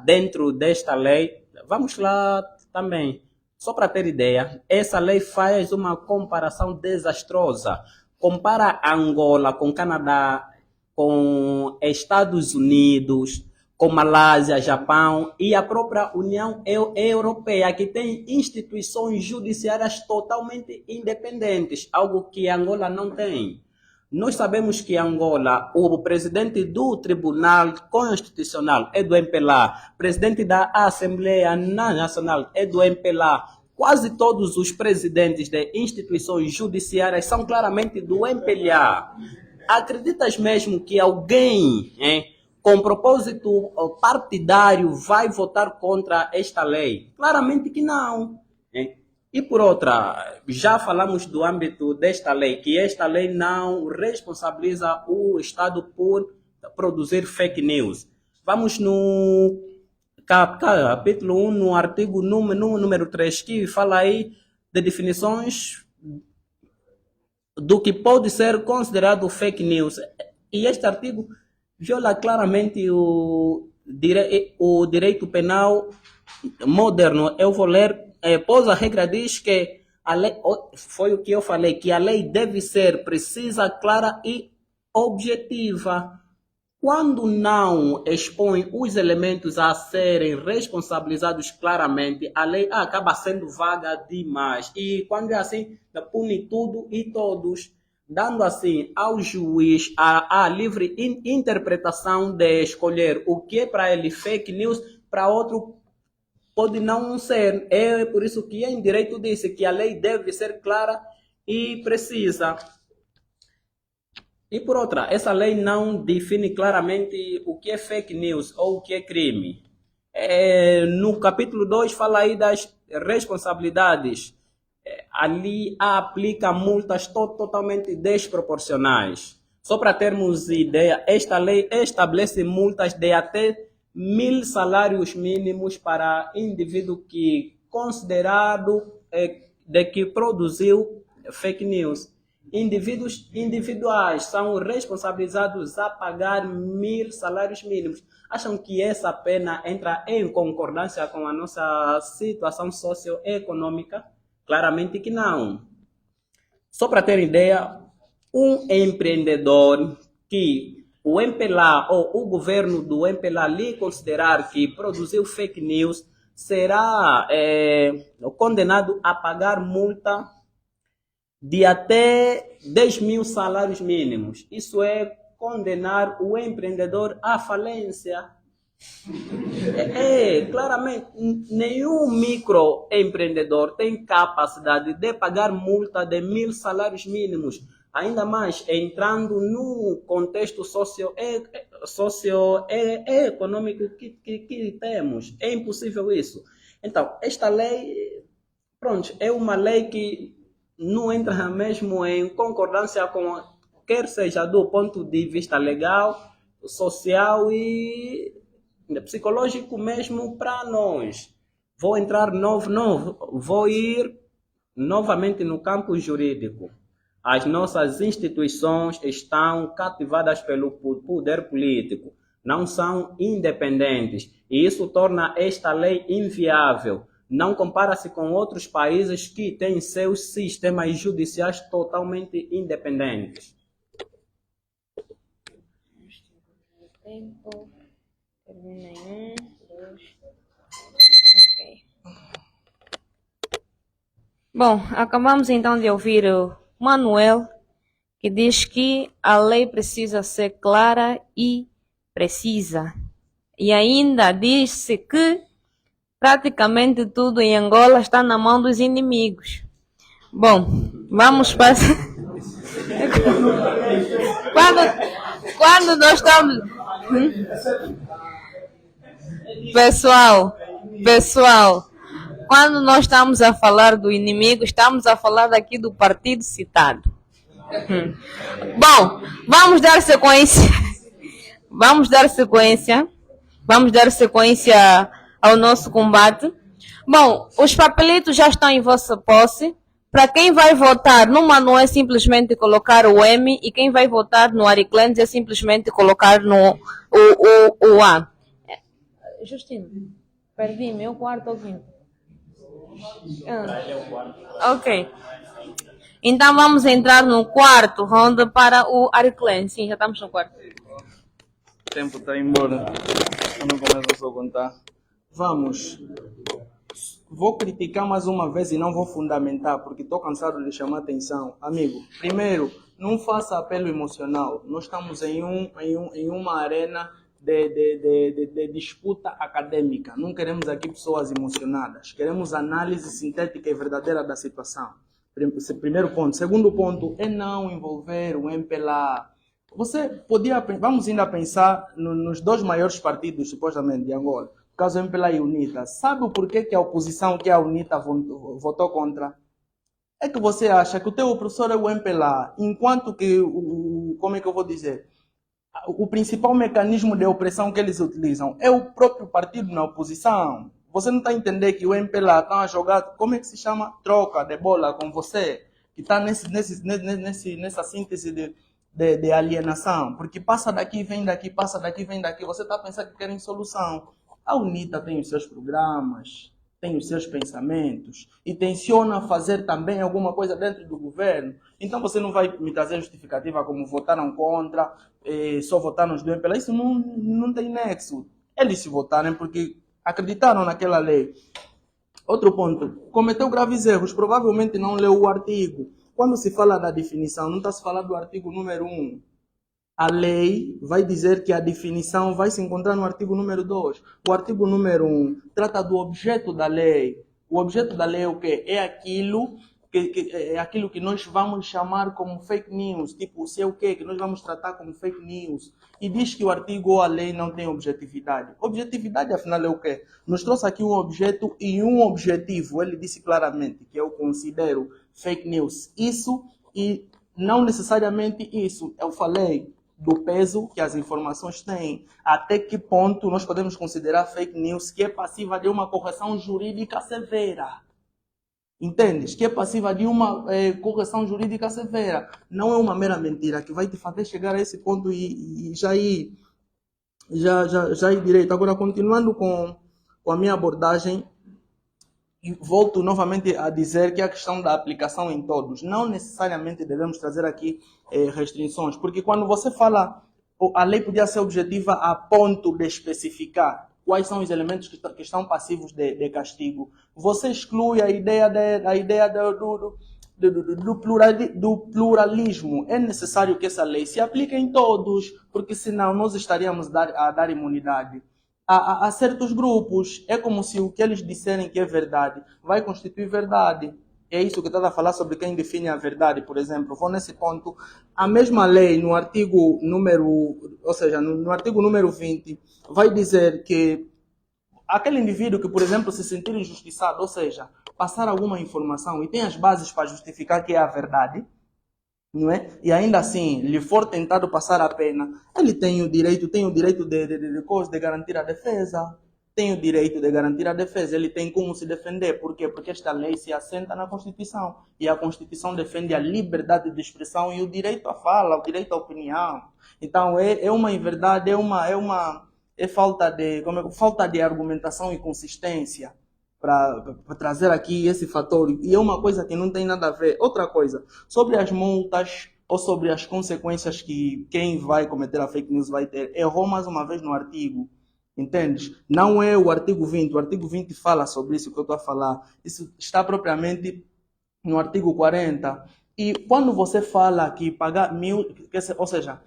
dentro desta lei, vamos lá também. Só para ter ideia, essa lei faz uma comparação desastrosa. Compara Angola com Canadá, com Estados Unidos, com Malásia, Japão e a própria União Europeia, que tem instituições judiciárias totalmente independentes, algo que Angola não tem. Nós sabemos que Angola, o presidente do Tribunal Constitucional é do MPLA, presidente da Assembleia Nacional é do MPLA, quase todos os presidentes de instituições judiciárias são claramente do MPLA. Acreditas mesmo que alguém com propósito partidário vai votar contra esta lei? Claramente que não. E por outra, já falamos do âmbito desta lei, que esta lei não responsabiliza o Estado por produzir fake news. Vamos no capítulo 1, no artigo número 3, que fala aí de definições do que pode ser considerado fake news. E este artigo viola claramente o direito penal moderno. Eu vou ler, pois a regra diz que a lei, foi o que eu falei, que a lei deve ser precisa, clara e objetiva. Quando não expõe os elementos a serem responsabilizados claramente, a lei acaba sendo vaga demais. E quando é assim, pune tudo e todos, dando assim ao juiz a livre interpretação de escolher o que é para ele fake news, para outro pode não ser. É por isso que em direito disse que a lei deve ser clara e precisa. E por outra, essa lei não define claramente o que é fake news ou o que é crime. No capítulo 2 fala aí das responsabilidades. Ali aplica multas totalmente desproporcionais. Só para termos ideia, esta lei estabelece multas de até 1.000 salários mínimos para indivíduo que considerado de que produziu fake news. Indivíduos individuais são responsabilizados a pagar 1.000 salários mínimos. Acham que essa pena entra em concordância com a nossa situação socioeconômica? Claramente que não. Só para ter ideia, um empreendedor que o MPLA ou o governo do MPLA lhe considerar que produziu fake news será condenado a pagar multa de até 10.000 salários mínimos. Isso é condenar o empreendedor à falência. Claramente, nenhum microempreendedor tem capacidade de pagar multa de 1.000 salários mínimos, ainda mais entrando no contexto socioeconômico que temos. É impossível isso. Então, esta lei, pronto, é uma lei que não entra mesmo em concordância com, quer seja do ponto de vista legal, social e psicológico mesmo para nós. Vou entrar vou ir novamente no campo jurídico. As nossas instituições estão cativadas pelo poder político, não são independentes, e isso torna esta lei inviável. Não compara-se com outros países que têm seus sistemas judiciais totalmente independentes. Tempo. Termina em 1, 2. Ok. Bom, acabamos então de ouvir o Manuel, que diz que a lei precisa ser clara e precisa. E ainda disse que praticamente tudo em Angola está na mão dos inimigos. Bom, vamos passar. Quando nós estamos. Pessoal, quando nós estamos a falar do inimigo, estamos a falar daqui do partido citado. Bom, vamos dar sequência. Vamos dar sequência ao nosso combate. Bom, os papelitos já estão em vossa posse. Para quem vai votar no Manu é simplesmente colocar o M, e quem vai votar no Ariclentes é simplesmente colocar no o A. Justino, perdi meu quarto ou quinto? Ok. Então vamos entrar no quarto ronda para o Ariclentes. Sim, já estamos no quarto. O tempo está embora. Eu não começo a contar. Vamos. Vou criticar mais uma vez e não vou fundamentar, porque estou cansado de chamar atenção. Amigo, primeiro, não faça apelo emocional. Nós estamos em uma arena de disputa acadêmica. Não queremos aqui pessoas emocionadas. Queremos análise sintética e verdadeira da situação. Primeiro ponto. Segundo ponto é não envolver o MPLA. Vamos ainda pensar nos dois maiores partidos, supostamente, de Angola. No caso, o MPLA e a UNITA. Sabe o porquê que a oposição, que a UNITA votou contra? É que você acha que o teu professor é o MPLA, enquanto que, como é que eu vou dizer? o principal mecanismo de opressão que eles utilizam é o próprio partido na oposição. Você não está a entender que o MPLA está a jogar, como é que se chama? Troca de bola com você, que está nessa síntese de alienação. Porque passa daqui, vem daqui, passa daqui, vem daqui. Você está a pensar que querem solução. A UNITA tem os seus programas, tem os seus pensamentos e tenciona fazer também alguma coisa dentro do governo. Então você não vai me trazer justificativa como votaram contra, só votaram os do MPLA. Isso não tem nexo. Eles se votaram porque acreditaram naquela lei. Outro ponto, cometeu graves erros, provavelmente não leu o artigo. Quando se fala da definição, não está se falando do artigo número 1. A lei vai dizer que a definição vai se encontrar no artigo número 2. O artigo número 1 trata do objeto da lei. O objeto da lei é o quê? É aquilo que nós vamos chamar como fake news. Tipo, se é o quê? Que nós vamos tratar como fake news. E diz que o artigo ou a lei não tem objetividade. Objetividade, afinal, é o quê? Nos trouxe aqui um objeto e um objetivo. Ele disse claramente que eu considero fake news isso e não necessariamente isso. Eu falei do peso que as informações têm, até que ponto nós podemos considerar fake news que é passiva de uma correção jurídica severa. Entendes? Que é passiva de uma correção jurídica severa. Não é uma mera mentira que vai te fazer chegar a esse ponto e já ir direito. Agora, continuando com a minha abordagem, e volto novamente a dizer que a questão da aplicação em todos, não necessariamente devemos trazer aqui restrições, porque quando você fala, a lei podia ser objetiva a ponto de especificar quais são os elementos que estão passivos de castigo. Você exclui a ideia do pluralismo. É necessário que essa lei se aplique em todos, porque senão nós estaríamos a dar imunidade a certos grupos. É como se o que eles disserem que é verdade vai constituir verdade. É isso que está a falar sobre quem define a verdade, por exemplo. Vou nesse ponto. A mesma lei, no artigo número 20, vai dizer que aquele indivíduo que, por exemplo, se sentir injustiçado, ou seja, passar alguma informação e tem as bases para justificar que é a verdade, não é? E ainda assim lhe for tentado passar a pena, ele tem o direito de garantir a defesa, ele tem como se defender. Por quê? Porque esta lei se assenta na Constituição e a Constituição defende a liberdade de expressão e o direito à fala, o direito à opinião. Então é uma inverdade, é falta de argumentação e consistência para trazer aqui esse fator, e é uma coisa que não tem nada a ver. Outra coisa, sobre as multas ou sobre as consequências que quem vai cometer a fake news vai ter, errou mais uma vez no artigo, entendes? Não é o artigo 20, o artigo 20 fala sobre isso que eu estou a falar, isso está propriamente no artigo 40, e quando você fala que pagar 1.000, ou seja,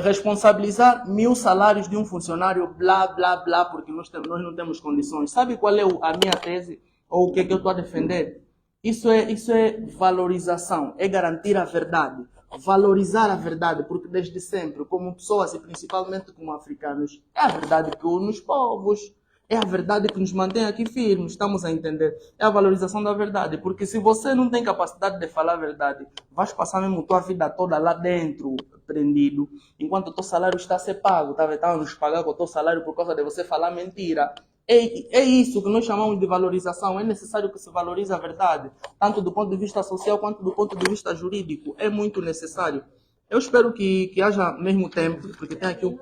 responsabilizar 1.000 salários de um funcionário, blá, blá, blá, porque nós não temos condições. Sabe qual é a minha tese? Ou o que eu estou a defender? Isso é valorização, é garantir a verdade. Valorizar a verdade, porque desde sempre, como pessoas e principalmente como africanos, é a verdade que une os povos. É a verdade que nos mantém aqui firmes, estamos a entender? É a valorização da verdade, porque se você não tem capacidade de falar a verdade, vais passar mesmo a tua vida toda lá dentro, prendido, enquanto o teu salário está a ser pago, está a nos pagar com o teu salário por causa de você falar mentira. É isso que nós chamamos de valorização. É necessário que se valorize a verdade, tanto do ponto de vista social quanto do ponto de vista jurídico. É muito necessário. Eu espero que haja mesmo tempo, porque tem aqui o...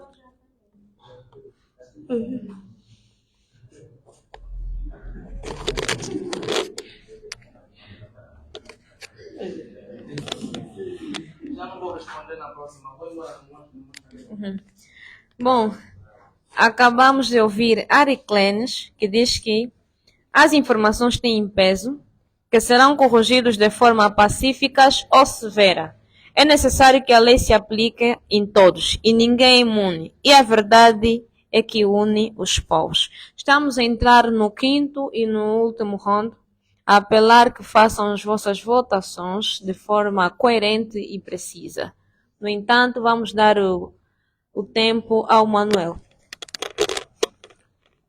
Já não vou responder na próxima. Vou embora. Bom, acabamos de ouvir Ariclenes, que diz que as informações têm peso, que serão corrigidos de forma pacífica ou severa. É necessário que a lei se aplique em todos e ninguém é imune. E a verdade é que une os povos. Estamos a entrar no quinto e no último round, a apelar que façam as vossas votações de forma coerente e precisa. No entanto, vamos dar o tempo ao Manuel.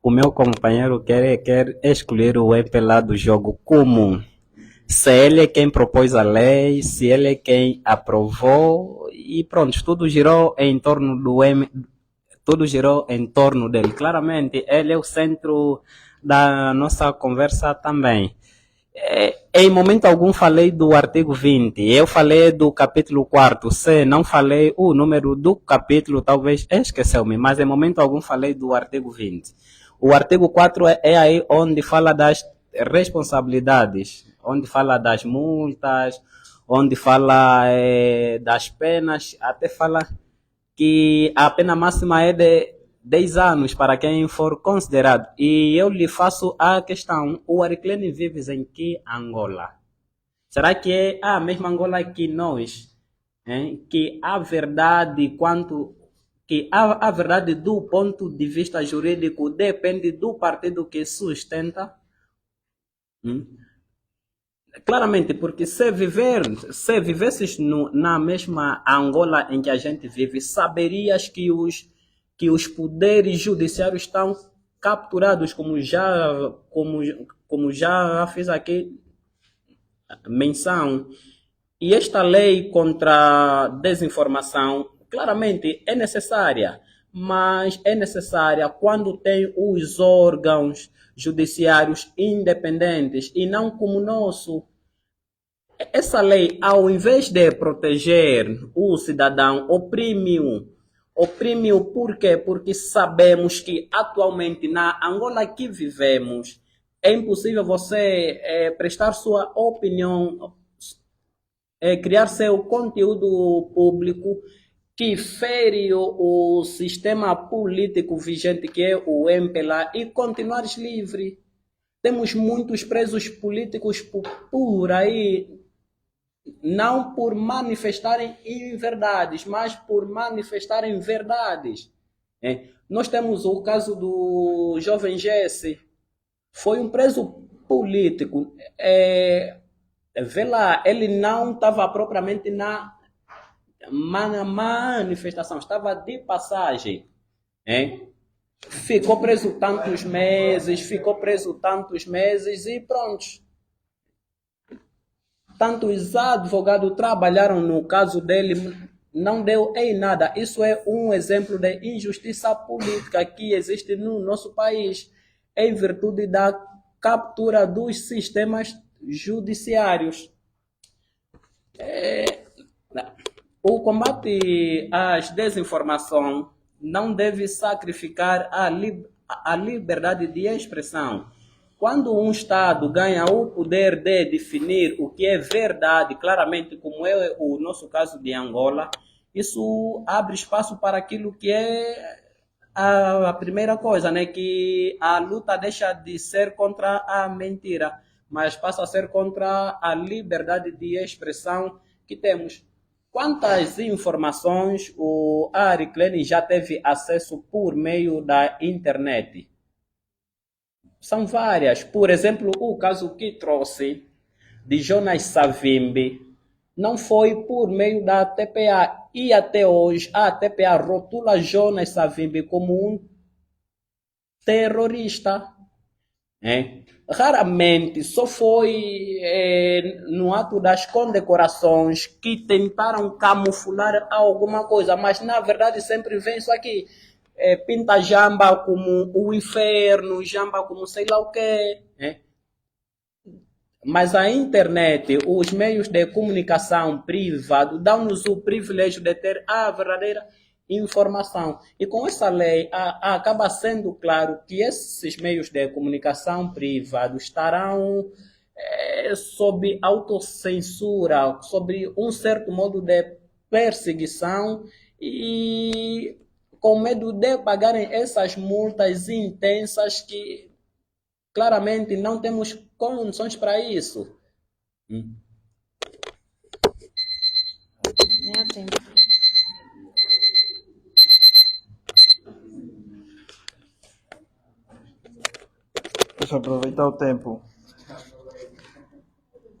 O meu companheiro quer escolher o MPLA do jogo comum. se ele é quem propôs a lei, se ele é quem aprovou, e pronto, tudo girou em torno tudo girou em torno dele. Claramente, ele é o centro da nossa conversa também. Em momento algum falei do artigo 20, eu falei do capítulo 4, se não falei o número do capítulo, talvez esqueceu-me, mas em momento algum falei do artigo 20. O artigo 4 é aí onde fala das responsabilidades, onde fala das multas, onde fala das penas, até fala que a pena máxima é de 10 anos para quem for considerado. E eu lhe faço a questão, o Ariclene vive em que Angola? Será que é a mesma Angola que nós? Hein? Que a verdade a verdade do ponto de vista jurídico depende do partido que sustenta? Claramente, porque se vivesses na mesma Angola em que a gente vive, saberias que os poderes judiciários estão capturados, como já fiz aqui menção. E esta lei contra a desinformação, claramente é necessária, mas é necessária quando tem os órgãos judiciários independentes e não como o nosso. Essa lei, ao invés de proteger o cidadão, oprime-o. Oprime-o por quê? Porque sabemos que atualmente na Angola que vivemos é impossível você prestar sua opinião, criar seu conteúdo público que fere o sistema político vigente que é o MPLA e continuares livre. Temos muitos presos políticos por aí, não por manifestarem inverdades, mas por manifestarem verdades. Nós temos o caso do jovem Jesse, foi um preso político. Vê lá, ele não estava propriamente na manifestação, estava de passagem. Ficou preso tantos meses e pronto. Tantos advogados trabalharam no caso dele, não deu em nada. Isso é um exemplo de injustiça política que existe no nosso país, em virtude da captura dos sistemas judiciários. O combate às desinformações não deve sacrificar a liberdade de expressão. Quando um Estado ganha o poder de definir o que é verdade, claramente, como é o nosso caso de Angola, isso abre espaço para aquilo que é a primeira coisa, né? Que a luta deixa de ser contra a mentira, mas passa a ser contra a liberdade de expressão que temos. Quantas informações o Ariclene já teve acesso por meio da internet? São várias. Por exemplo, o caso que trouxe de Jonas Savimbi não foi por meio da TPA. E até hoje a TPA rotula Jonas Savimbi como um terrorista. Raramente, só foi no ato das condecorações que tentaram camuflar alguma coisa, mas na verdade sempre vem isso aqui. Pinta Jamba como o inferno, Jamba como sei lá o quê. Mas a internet, os meios de comunicação privados, dão-nos o privilégio de ter a verdadeira informação. E com essa lei acaba sendo claro que esses meios de comunicação privados estarão sob autocensura, sob um certo modo de perseguição e com medo de pagarem essas multas intensas que claramente não temos condições para isso. Deixa eu aproveitar o tempo.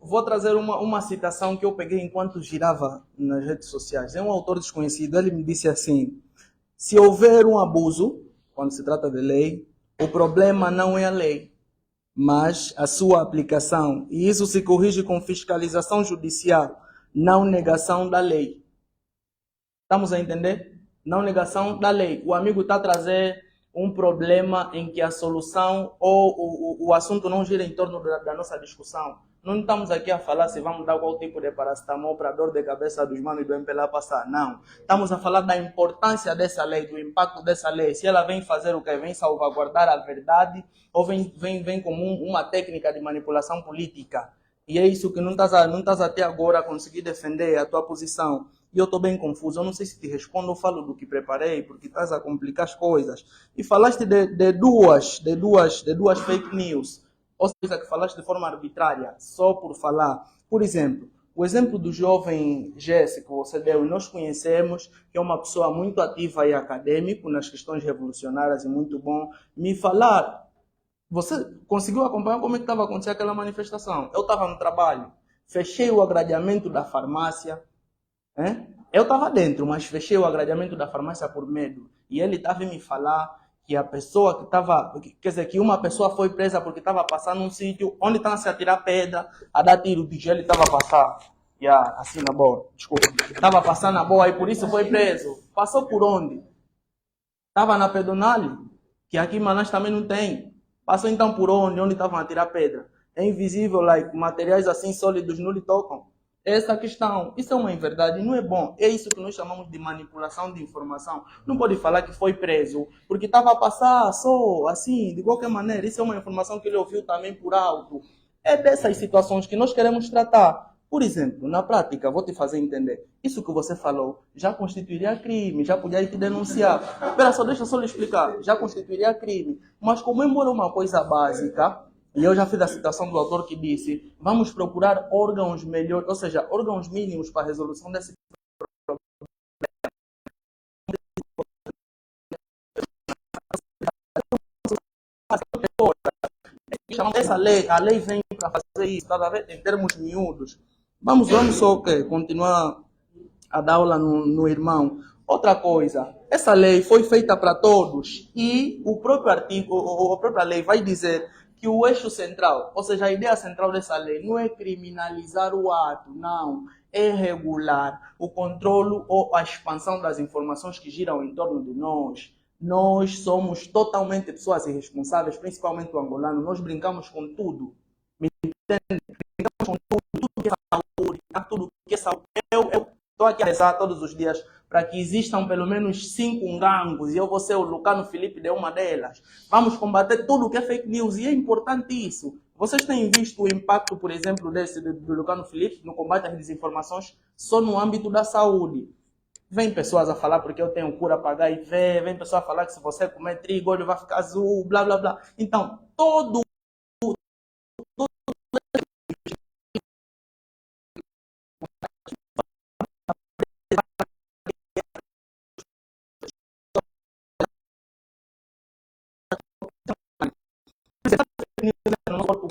Vou trazer uma citação que eu peguei enquanto girava nas redes sociais. É um autor desconhecido, ele me disse assim: se houver um abuso, quando se trata de lei, o problema não é a lei, mas a sua aplicação. E isso se corrige com fiscalização judicial, não negação da lei. Estamos a entender? Não negação da lei. O amigo está a trazer um problema em que a solução ou o assunto não gira em torno da nossa discussão. Não estamos aqui a falar se vamos dar qual tipo de paracetamol para a dor de cabeça dos manos do MPLA passar. Não. Estamos a falar da importância dessa lei, do impacto dessa lei. Se ela vem fazer o que? Vem salvaguardar a verdade ou vem como uma técnica de manipulação política. E é isso que não estás até agora a conseguir defender a tua posição. E eu estou bem confuso. Eu não sei se te respondo ou falo do que preparei, porque estás a complicar as coisas. E falaste de duas fake news. Ou seja, que falaste de forma arbitrária, só por falar. Por exemplo, o exemplo do jovem Jesse que você deu, nós conhecemos, que é uma pessoa muito ativa e acadêmico nas questões revolucionárias e muito bom. Me falar, você conseguiu acompanhar como é que estava acontecendo aquela manifestação? Eu estava no trabalho, fechei o agradeamento da farmácia, eu estava dentro, mas fechei o agradeamento da farmácia por medo. E ele estava a me falar que a pessoa que estava, quer dizer, que uma pessoa foi presa porque estava passando num sítio onde estava se a tirar pedra, a dar tiro, de ele estava passando, assim na boa, desculpa, estava passando na boa e por isso foi preso. Passou por onde? Estava na pedonal, que aqui em Manaus também não tem. Passou então por onde? Onde estavam a tirar pedra. É invisível, materiais assim sólidos não lhe tocam. Essa questão, isso é uma inverdade, não é bom. É isso que nós chamamos de manipulação de informação. Não pode falar que foi preso, porque estava a passar só assim, de qualquer maneira. Isso é uma informação que ele ouviu também por alto. É dessas situações que nós queremos tratar. Por exemplo, na prática, vou te fazer entender. Isso que você falou já constituiria crime, já podia te denunciar. Espera só, deixa eu só lhe explicar. Já constituiria crime. Mas como embora uma coisa básica, e eu já fiz a citação do autor que disse, vamos procurar órgãos melhores, ou seja, órgãos mínimos para a resolução desse problema. Essa lei, a lei vem para fazer isso, tá a ver? Em termos miúdos. Vamos só continuar a dar aula no irmão. Outra coisa, essa lei foi feita para todos e o próprio artigo, a própria lei vai dizer que o eixo central, ou seja, a ideia central dessa lei não é criminalizar o ato, não. É regular o controle ou a expansão das informações que giram em torno de nós. Nós somos totalmente pessoas irresponsáveis, principalmente o angolano. Nós brincamos com tudo. Me entende? Brincamos com tudo que é saúde, tudo que é saúde. Eu estou aqui a rezar todos os dias para que existam pelo menos 5 ngangos, e eu vou ser o Lucano Felipe de uma delas. Vamos combater tudo que é fake news, e é importante isso. Vocês têm visto o impacto, por exemplo, do Lucano Felipe no combate às desinformações só no âmbito da saúde. Vem pessoas a falar porque eu tenho cura para HIV, vem pessoas a falar que se você comer trigo, ele vai ficar azul, blá, blá, blá. Então, todo no corpo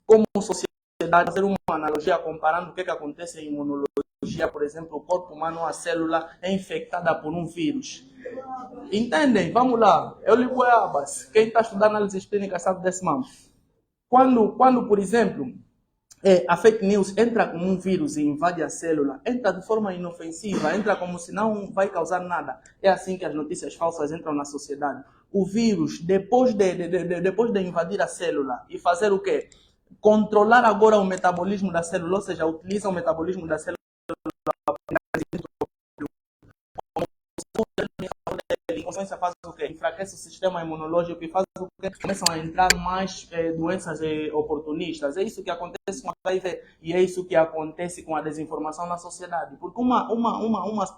como sociedade, fazer uma analogia comparando o que acontece em imunologia, por exemplo, o corpo humano, a célula é infectada por um vírus. Entendem? Vamos lá. Eu ligo abas. Quem está estudando análises clínicas sabe desse mamo. Quando, por exemplo, a fake news entra como um vírus e invade a célula, entra de forma inofensiva, entra como se não vai causar nada. É assim que as notícias falsas entram na sociedade. O vírus, depois de invadir a célula e fazer o quê? Controlar agora o metabolismo da célula, ou seja, utiliza o metabolismo da célula consequência faz o quê? Enfraquece o sistema imunológico e faz o quê? Começam a entrar mais doenças oportunistas. É isso que acontece com a HIV e é isso que acontece com a desinformação na sociedade. Porque uma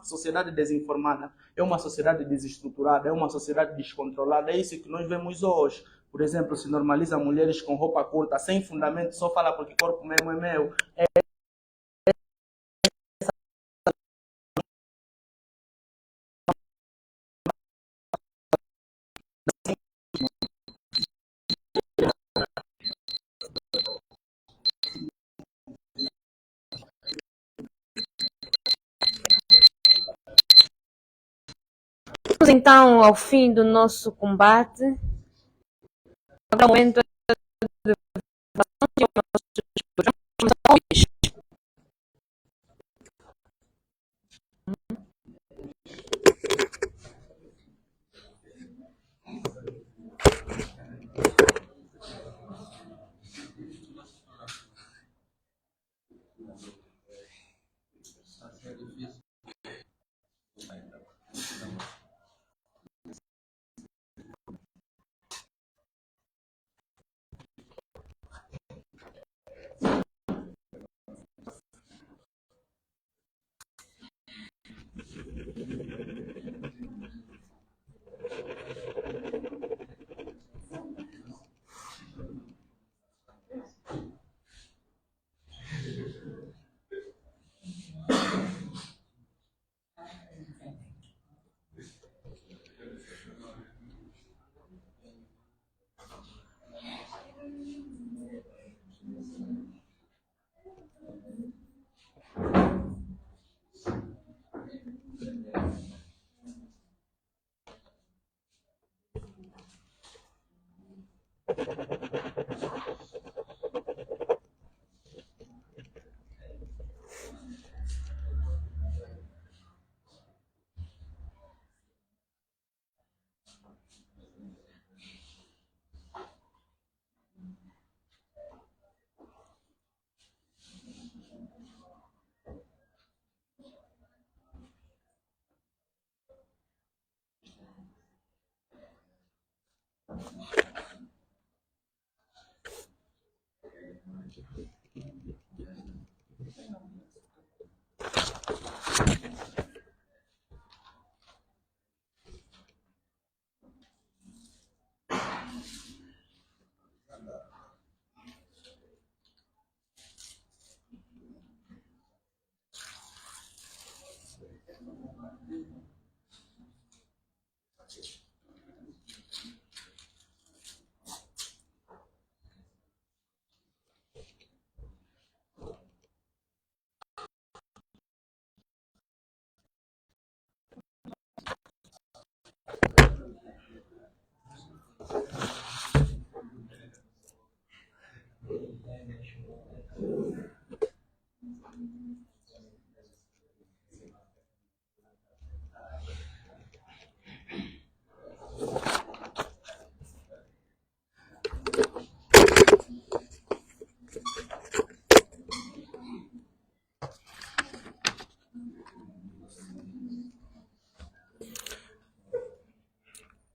sociedade desinformada é uma sociedade desestruturada, é uma sociedade descontrolada. É isso que nós vemos hoje. Por exemplo, se normaliza mulheres com roupa curta, sem fundamento, só fala porque corpo mesmo é meu. Vamos então ao fim do nosso combate. Agora é o momento de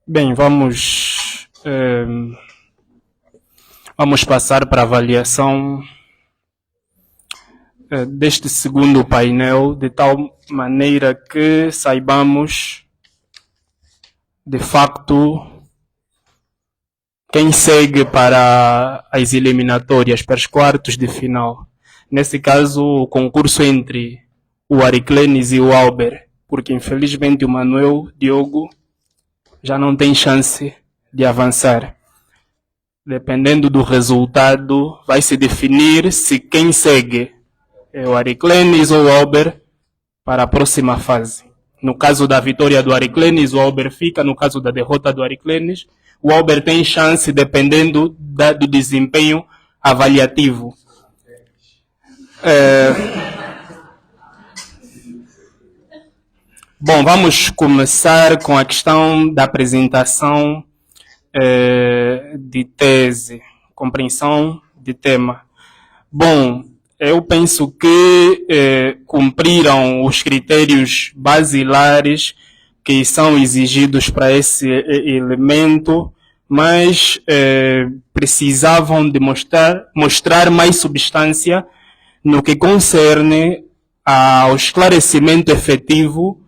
Bem, vamos passar para a avaliação deste segundo painel, de tal maneira que saibamos, de facto, quem segue para as eliminatórias, para os quartos de final. Nesse caso, o concurso entre o Ariclenes e o Albert, porque infelizmente o Manuel Diogo já não tem chance de avançar. Dependendo do resultado, vai se definir se quem segue é o Ariclenes ou o Albert para a próxima fase. No caso da vitória do Ariclenes, o Albert fica. No caso da derrota do Ariclenes, o Albert tem chance dependendo do desempenho avaliativo. Bom, vamos começar com a questão da apresentação de tese, compreensão de tema. Bom, eu penso que cumpriram os critérios basilares que são exigidos para esse elemento, mas precisavam de mostrar mais substância no que concerne ao esclarecimento efetivo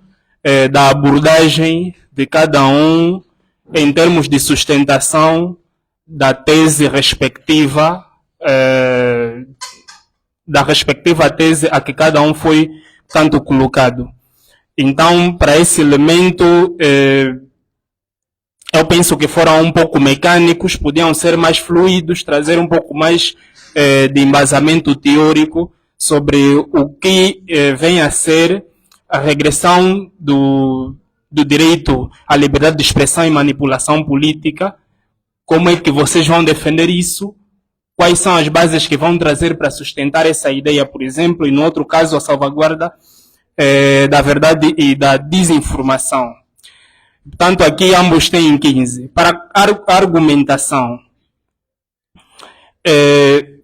da abordagem de cada um em termos de sustentação da tese respectiva, da respectiva tese a que cada um foi tanto colocado. Então, para esse elemento, eu penso que foram um pouco mecânicos, podiam ser mais fluidos, trazer um pouco mais de embasamento teórico sobre o que vem a ser a regressão do direito à liberdade de expressão e manipulação política, como é que vocês vão defender isso quais são as bases que vão trazer para sustentar essa ideia, por exemplo, e no outro caso a salvaguarda da verdade e da desinformação. Portanto, aqui ambos têm 15. Para argumentação.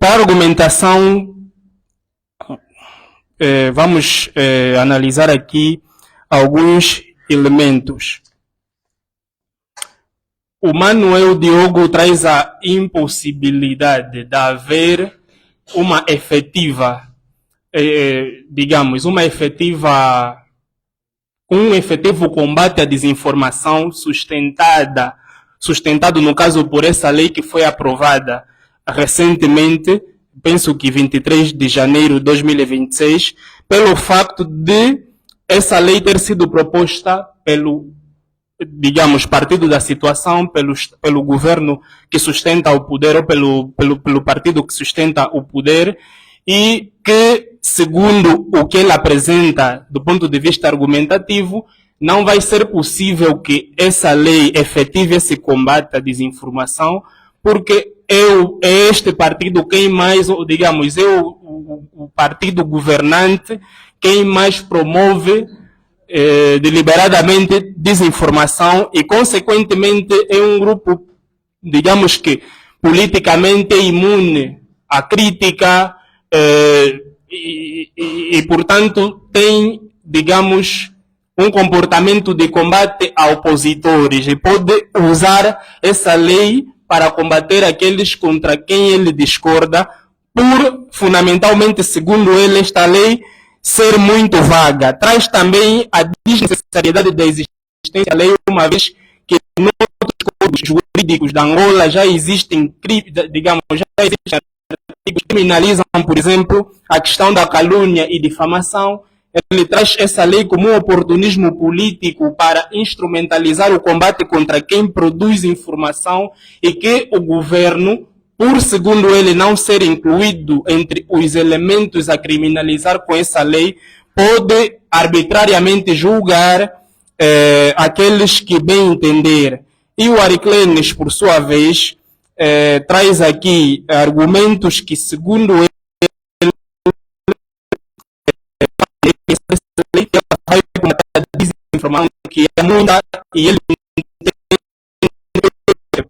Para argumentação, vamos analisar aqui alguns elementos. O Manuel Diogo traz a impossibilidade de haver uma efetiva, um efetivo combate à desinformação sustentado no caso por essa lei que foi aprovada recentemente, penso que 23 de janeiro de 2026, pelo facto de essa lei ter sido proposta pelo, partido da situação, pelo governo que sustenta o poder, ou pelo partido que sustenta o poder, e que, segundo o que ele apresenta do ponto de vista argumentativo, não vai ser possível que essa lei efetive esse combate à desinformação, porque é este partido quem mais, digamos, é o partido governante quem mais promove deliberadamente desinformação e, consequentemente, é um grupo, digamos que, politicamente imune à crítica e, portanto, tem, digamos, um comportamento de combate a opositores e pode usar essa lei para combater aqueles contra quem ele discorda, por, fundamentalmente, segundo ele, esta lei ser muito vaga. Traz também a desnecessariedade da existência da lei, uma vez que nos outros códigos jurídicos da Angola já existem, digamos, já existem artigos que criminalizam, por exemplo, a questão da calúnia e difamação. Ele traz essa lei como um oportunismo político para instrumentalizar o combate contra quem produz informação e que o governo, por segundo ele não ser incluído entre os elementos a criminalizar com essa lei, pode arbitrariamente julgar aqueles que bem entender. E o Ariclenes, por sua vez, traz aqui argumentos que, segundo ele, vai combater a desinformação, que é muita, e ele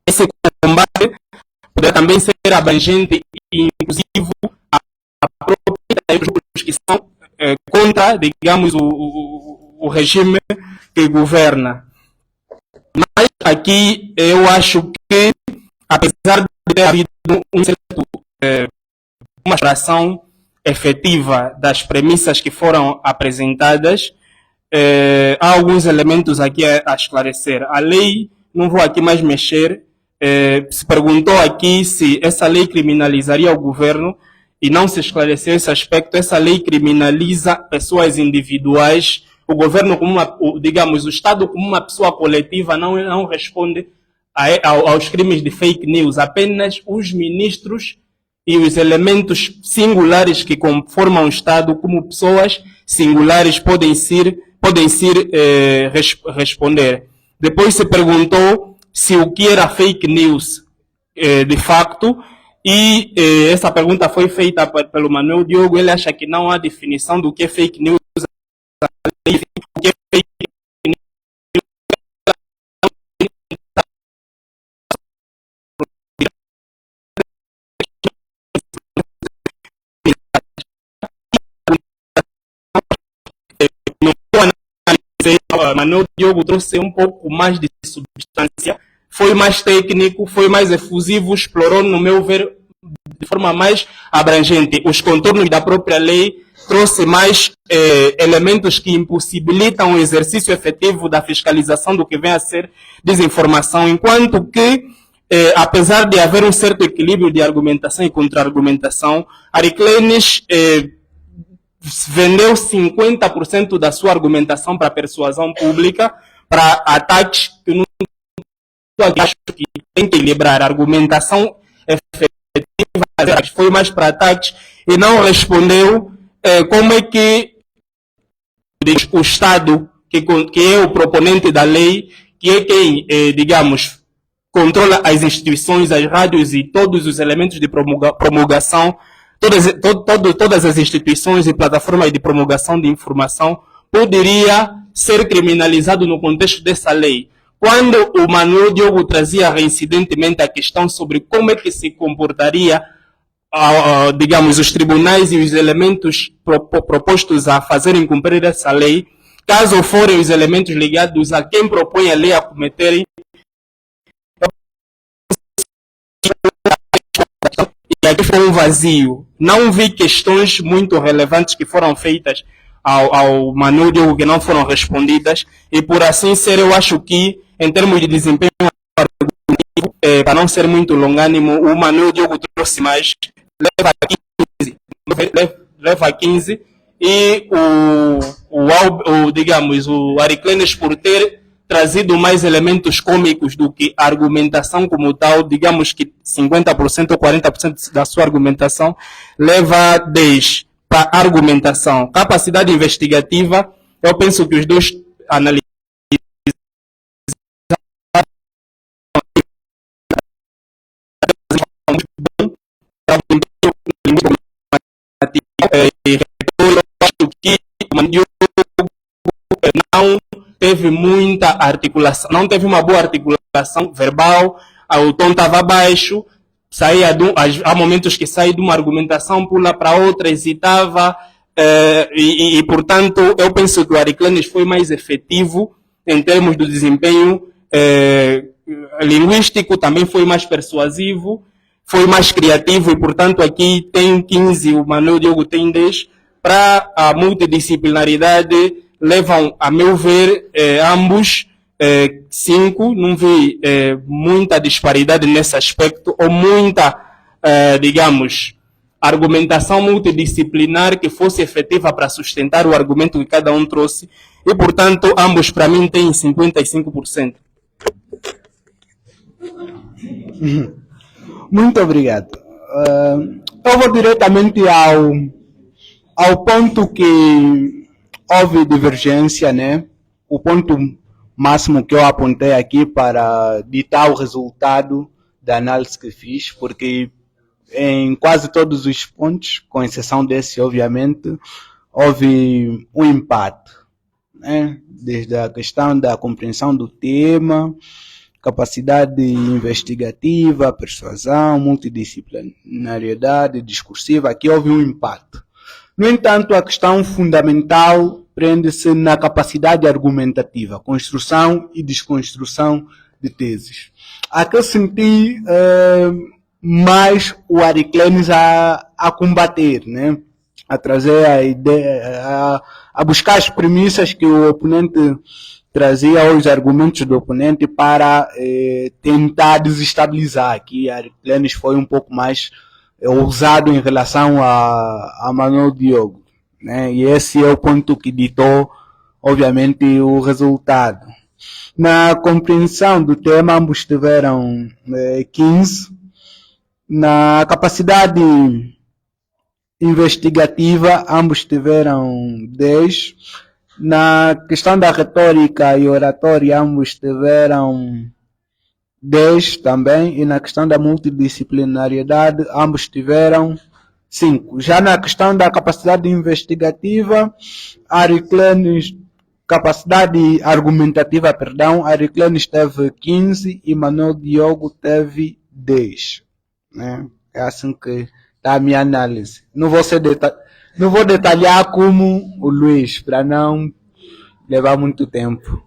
esse combate poderá também ser abrangente e inclusivo a própria grupos que são contra, digamos, o regime que governa. Mas aqui eu acho que, apesar de ter havido uma extração efetiva das premissas que foram apresentadas, há alguns elementos aqui a esclarecer. A lei, não vou aqui mais mexer, se perguntou aqui se essa lei criminalizaria o governo e não se esclareceu esse aspecto. Essa lei criminaliza pessoas individuais. O governo, como digamos, o Estado como uma pessoa coletiva não responde aos crimes de fake news. Apenas os ministros e os elementos singulares que conformam o Estado como pessoas singulares podem responder. Depois se perguntou se o que era fake news de facto, e essa pergunta foi feita pelo Manuel Diogo. Ele acha que não há definição do que é fake news. O que é fake news Manuel Diogo trouxe um pouco mais de substância, foi mais técnico, foi mais efusivo, explorou, no meu ver, de forma mais abrangente os contornos da própria lei, trouxe mais elementos que impossibilitam o exercício efetivo da fiscalização do que vem a ser desinformação, enquanto que, apesar de haver um certo equilíbrio de argumentação e contra-argumentação, Ariclenes vendeu 50% da sua argumentação para a persuasão pública, para ataques que não acho que tem que equilibrar. A argumentação efetiva foi mais para ataques e não respondeu como é que o Estado, que é o proponente da lei, que é quem, digamos, controla as instituições, as rádios e todos os elementos de promulgação, todas as instituições e plataformas de promulgação de informação, poderia ser criminalizado no contexto dessa lei. Quando o Manuel Diogo trazia reincidentemente a questão sobre como é que se comportaria, digamos, os tribunais e os elementos propostos a fazerem cumprir essa lei, caso forem os elementos ligados a quem propõe a lei a cometerem, e aqui foi um vazio. Não vi questões muito relevantes que foram feitas ao Manuel Diogo que não foram respondidas, e por assim ser, eu acho que, em termos de desempenho, para não ser muito longânimo, o Manuel Diogo trouxe mais, leva 15, e digamos, o Ariclenes, por ter trazido mais elementos cômicos do que a argumentação como tal, digamos que 50% ou 40% da sua argumentação, leva 10 para argumentação. Capacidade investigativa, eu penso que os dois analistas não teve muita articulação, não teve uma boa articulação verbal, o tom estava baixo, há momentos que sai de uma argumentação, pula para outra, hesitava, e portanto eu penso que o Ariclenes foi mais efetivo em termos do desempenho linguístico, também foi mais persuasivo, foi mais criativo, e portanto aqui tem 15, o Manuel Diogo tem 10, para a multidisciplinaridade levam, a meu ver, ambos 5, não vi muita disparidade nesse aspecto, ou muita, digamos, argumentação multidisciplinar que fosse efetiva para sustentar o argumento que cada um trouxe, e portanto ambos para mim têm 55%. Muito obrigado. Eu vou diretamente ao ponto que houve divergência, né? O ponto máximo que eu apontei aqui para ditar o resultado da análise que fiz, porque em quase todos os pontos, com exceção desse, obviamente, houve um empate, né? Desde a questão da compreensão do tema, capacidade investigativa, persuasão, multidisciplinariedade, discursiva, aqui houve um impacto. No entanto, a questão fundamental prende-se na capacidade argumentativa, construção e desconstrução de teses. Aqui eu senti mais o Ariclenes a combater, né? A trazer a ideia, a buscar as premissas que o oponente trazia, os argumentos do oponente, para tentar desestabilizar. Aqui Ariclenes foi um pouco mais ousado em relação a Manuel Diogo, né? E esse é o ponto que ditou, obviamente, o resultado. Na compreensão do tema, ambos tiveram 15. Na capacidade investigativa, ambos tiveram 10. Na questão da retórica e oratória, ambos tiveram 10 também. E na questão da multidisciplinariedade, ambos tiveram 5. Já na questão da capacidade investigativa, Ariclenes, capacidade argumentativa, perdão, Ariclenes teve 15 e Manuel Diogo teve 10. Né? É assim que está a minha análise. Não vou detalhar como o Luiz, para não levar muito tempo.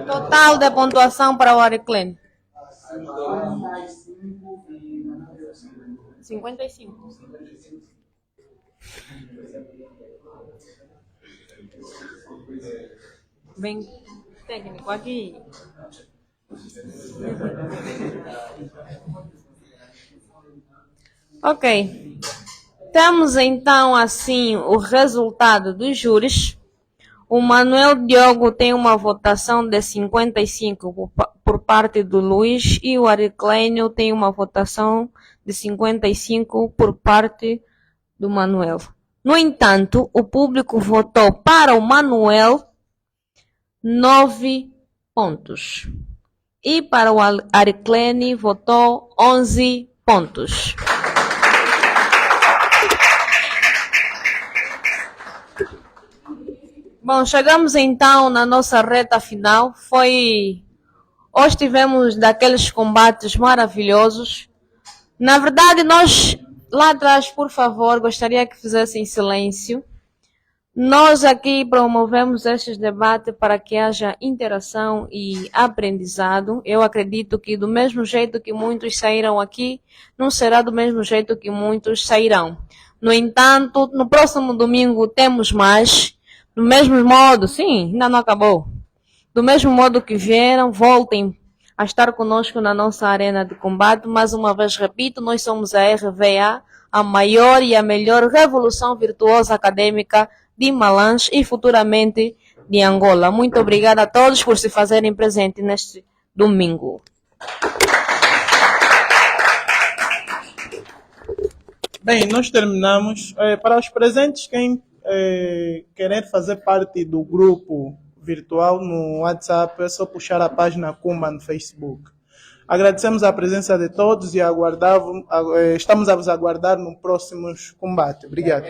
Total da pontuação para o Ariclenes. 55. Bem técnico aqui. Ok. Temos então assim o resultado dos júris. O Manuel Diogo tem uma votação de 55 por parte do Luiz e o Ariclênio tem uma votação de 55 por parte do Manuel. No entanto, o público votou para o Manuel 9 pontos. E para o Ariclene votou 11 pontos. Bom, chegamos então na nossa reta final. Hoje tivemos daqueles combates maravilhosos. Na verdade, nós lá atrás, por favor, gostaria que fizessem silêncio. Nós aqui promovemos estes debates para que haja interação e aprendizado. Eu acredito que do mesmo jeito que muitos saíram aqui, não será do mesmo jeito que muitos sairão. No entanto, no próximo domingo temos mais. Do mesmo modo, sim, ainda não acabou. Do mesmo modo que vieram, voltem a estar conosco na nossa arena de combate. Mais uma vez repito, nós somos a RVA, a maior e a melhor revolução virtuosa acadêmica de Malange e futuramente de Angola. Muito obrigada a todos por se fazerem presente neste domingo. Bem, nós terminamos. Para os presentes, quem querer fazer parte do grupo virtual no WhatsApp, é só puxar a página Kumba no Facebook. Agradecemos a presença de todos e estamos a vos aguardar no próximo combate. Obrigado.